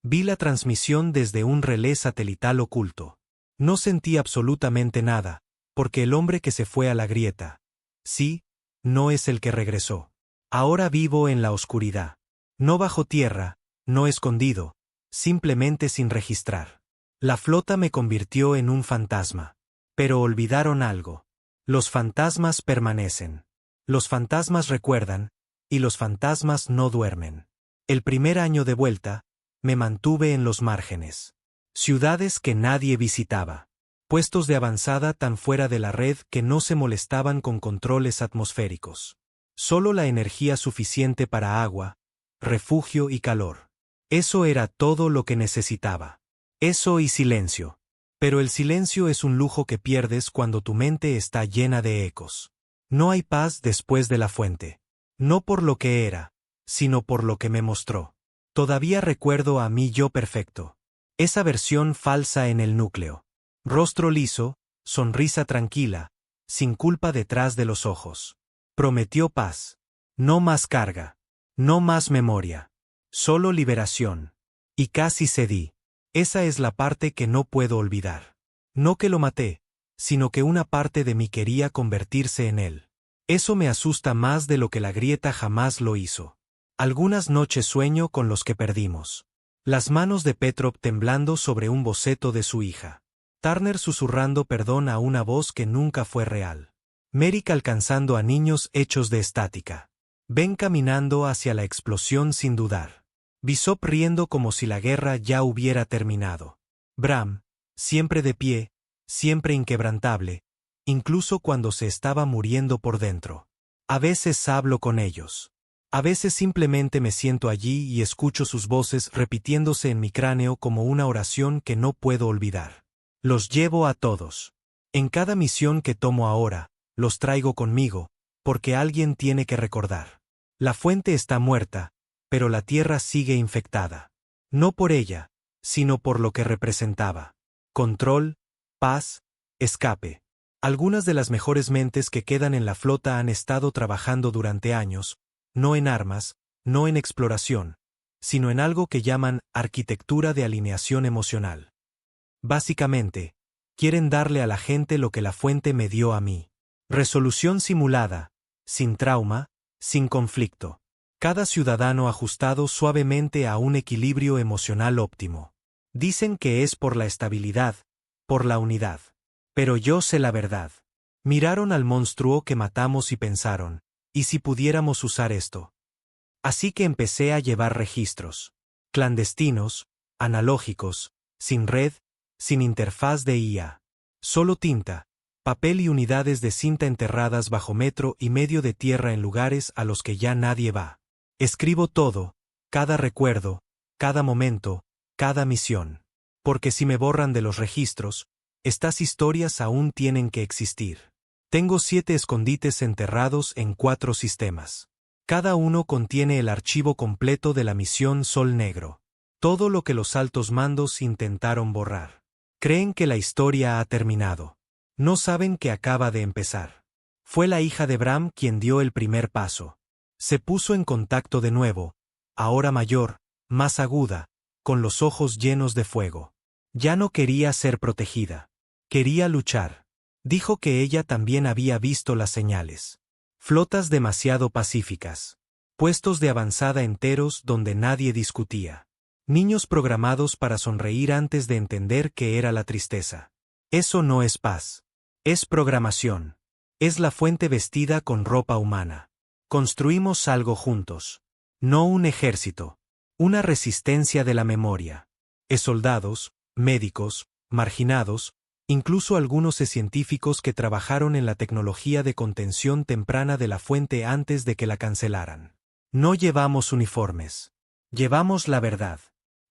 Speaker 1: Vi la transmisión desde un relé satelital oculto. No sentí absolutamente nada, porque el hombre que se fue a la grieta, sí, no es el que regresó. Ahora vivo en la oscuridad. No bajo tierra, no escondido, simplemente sin registrar. La flota me convirtió en un fantasma. Pero olvidaron algo. Los fantasmas permanecen. Los fantasmas recuerdan, y los fantasmas no duermen. El primer año de vuelta, me mantuve en los márgenes. Ciudades que nadie visitaba. Puestos de avanzada tan fuera de la red que no se molestaban con controles atmosféricos. Solo la energía suficiente para agua, refugio y calor. Eso era todo lo que necesitaba. Eso y silencio. Pero el silencio es un lujo que pierdes cuando tu mente está llena de ecos. No hay paz después de la fuente. No por lo que era, sino por lo que me mostró. Todavía recuerdo a mi yo perfecto. Esa versión falsa en el núcleo. Rostro liso, sonrisa tranquila, sin culpa detrás de los ojos. Prometió paz. No más carga. No más memoria. Solo liberación. Y casi cedí. Esa es la parte que no puedo olvidar. No que lo maté, sino que una parte de mí quería convertirse en él. Eso me asusta más de lo que la grieta jamás lo hizo. Algunas noches sueño con los que perdimos. Las manos de Petrov temblando sobre un boceto de su hija. Turner susurrando perdón a una voz que nunca fue real. Merrick alcanzando a niños hechos de estática. Ben caminando hacia la explosión sin dudar. Bishop riendo como si la guerra ya hubiera terminado. Bram, siempre de pie, siempre inquebrantable, incluso cuando se estaba muriendo por dentro. A veces hablo con ellos. A veces simplemente me siento allí y escucho sus voces repitiéndose en mi cráneo como una oración que no puedo olvidar. Los llevo a todos. En cada misión que tomo ahora, los traigo conmigo, porque alguien tiene que recordar. La fuente está muerta, pero la tierra sigue infectada. No por ella, sino por lo que representaba. Control, paz, escape. Algunas de las mejores mentes que quedan en la flota han estado trabajando durante años, no en armas, no en exploración, sino en algo que llaman arquitectura de alineación emocional. Básicamente, quieren darle a la gente lo que la fuente me dio a mí. Resolución simulada, sin trauma, sin conflicto. Cada ciudadano ajustado suavemente a un equilibrio emocional óptimo. Dicen que es por la estabilidad, por la unidad. Pero yo sé la verdad. Miraron al monstruo que matamos y pensaron, ¿y si pudiéramos usar esto? Así que empecé a llevar registros. Clandestinos, analógicos, sin red, sin interfaz de IA. Solo tinta, papel y unidades de cinta enterradas bajo 1,5 metros de tierra en lugares a los que ya nadie va. Escribo todo, cada recuerdo, cada momento, cada misión. Porque si me borran de los registros, estas historias aún tienen que existir. Tengo 7 escondites enterrados en 4 sistemas. Cada uno contiene el archivo completo de la misión Sol Negro. Todo lo que los altos mandos intentaron borrar. Creen que la historia ha terminado. No saben que acaba de empezar. Fue la hija de Bram quien dio el primer paso. Se puso en contacto de nuevo, ahora mayor, más aguda, con los ojos llenos de fuego. Ya no quería ser protegida. Quería luchar. Dijo que ella también había visto las señales. Flotas demasiado pacíficas. Puestos de avanzada enteros donde nadie discutía. Niños programados para sonreír antes de entender qué era la tristeza. Eso no es paz. Es programación. Es la fuente vestida con ropa humana. Construimos algo juntos. No un ejército. Una resistencia de la memoria. Soldados, médicos, marginados, incluso algunos científicos que trabajaron en la tecnología de contención temprana de la fuente antes de que la cancelaran. No llevamos uniformes. Llevamos la verdad.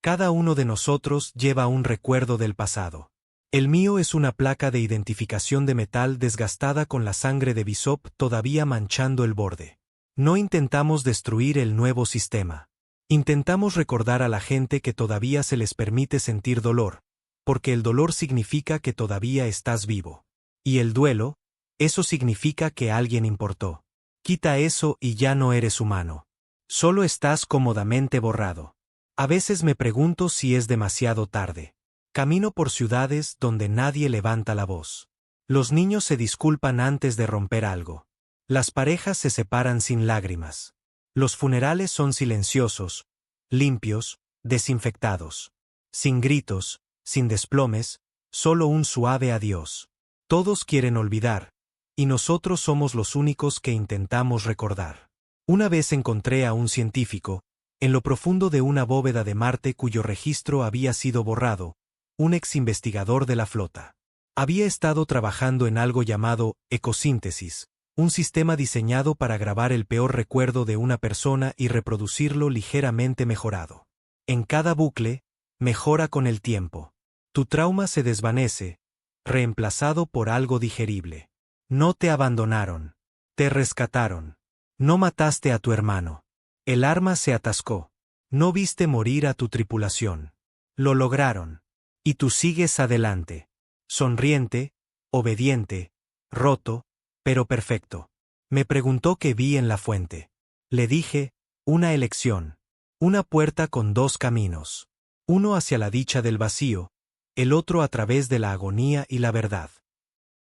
Speaker 1: Cada uno de nosotros lleva un recuerdo del pasado. El mío es una placa de identificación de metal desgastada con la sangre de Bishop todavía manchando el borde. No intentamos destruir el nuevo sistema. Intentamos recordar a la gente que todavía se les permite sentir dolor, porque el dolor significa que todavía estás vivo. Y el duelo, eso significa que alguien importó. Quita eso y ya no eres humano. Solo estás cómodamente borrado. A veces me pregunto si es demasiado tarde. Camino por ciudades donde nadie levanta la voz. Los niños se disculpan antes de romper algo. Las parejas se separan sin lágrimas. Los funerales son silenciosos, limpios, desinfectados. Sin gritos, sin desplomes, solo un suave adiós. Todos quieren olvidar, y nosotros somos los únicos que intentamos recordar. Una vez encontré a un científico, en lo profundo de una bóveda de Marte cuyo registro había sido borrado, un ex investigador de la flota. Había estado trabajando en algo llamado ecosíntesis, un sistema diseñado para grabar el peor recuerdo de una persona y reproducirlo ligeramente mejorado. En cada bucle, mejora con el tiempo. Tu trauma se desvanece, reemplazado por algo digerible. No te abandonaron. Te rescataron. No mataste a tu hermano. El arma se atascó. No viste morir a tu tripulación. Lo lograron. Y tú sigues adelante. Sonriente, obediente, roto, pero perfecto. Me preguntó qué vi en la fuente. Le dije, una elección. Una puerta con dos caminos. Uno hacia la dicha del vacío, el otro a través de la agonía y la verdad.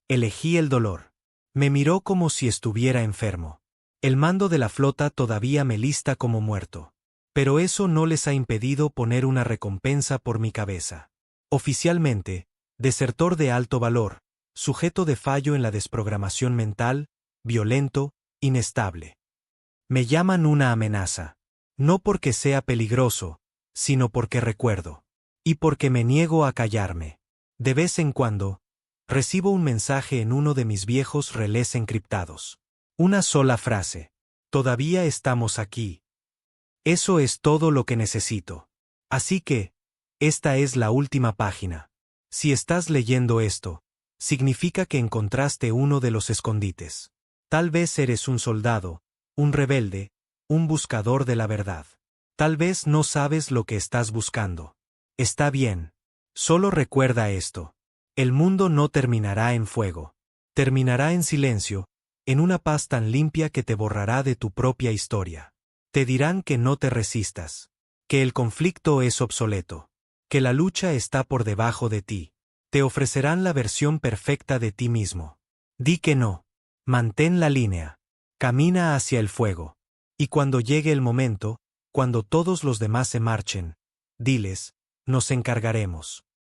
Speaker 1: Elegí el dolor. Me miró como si estuviera enfermo. El mando de la flota todavía me lista como muerto. Pero eso no les ha impedido poner una recompensa por mi cabeza. Oficialmente, desertor de alto valor, sujeto de fallo en la desprogramación mental, violento, inestable. Me llaman una amenaza. No porque sea peligroso, sino porque recuerdo. Y porque me niego a callarme. De vez en cuando, recibo un mensaje en uno de mis viejos relés encriptados. Una sola frase. Todavía estamos aquí. Eso es todo lo que necesito. Así que, esta es la última página. Si estás leyendo esto, significa que encontraste uno de los escondites. Tal vez eres un soldado, un rebelde, un buscador de la verdad. Tal vez no sabes lo que estás buscando. Está bien. Solo recuerda esto. El mundo no terminará en fuego. Terminará en silencio, en una paz tan limpia que te borrará de tu propia historia. Te dirán que no te resistas, que el conflicto es obsoleto, que la lucha está por debajo de ti. Te ofrecerán la versión perfecta de ti mismo. Di que no. Mantén la línea. Camina hacia el fuego. Y cuando llegue el momento, cuando todos los demás se marchen, diles, nos encargaremos.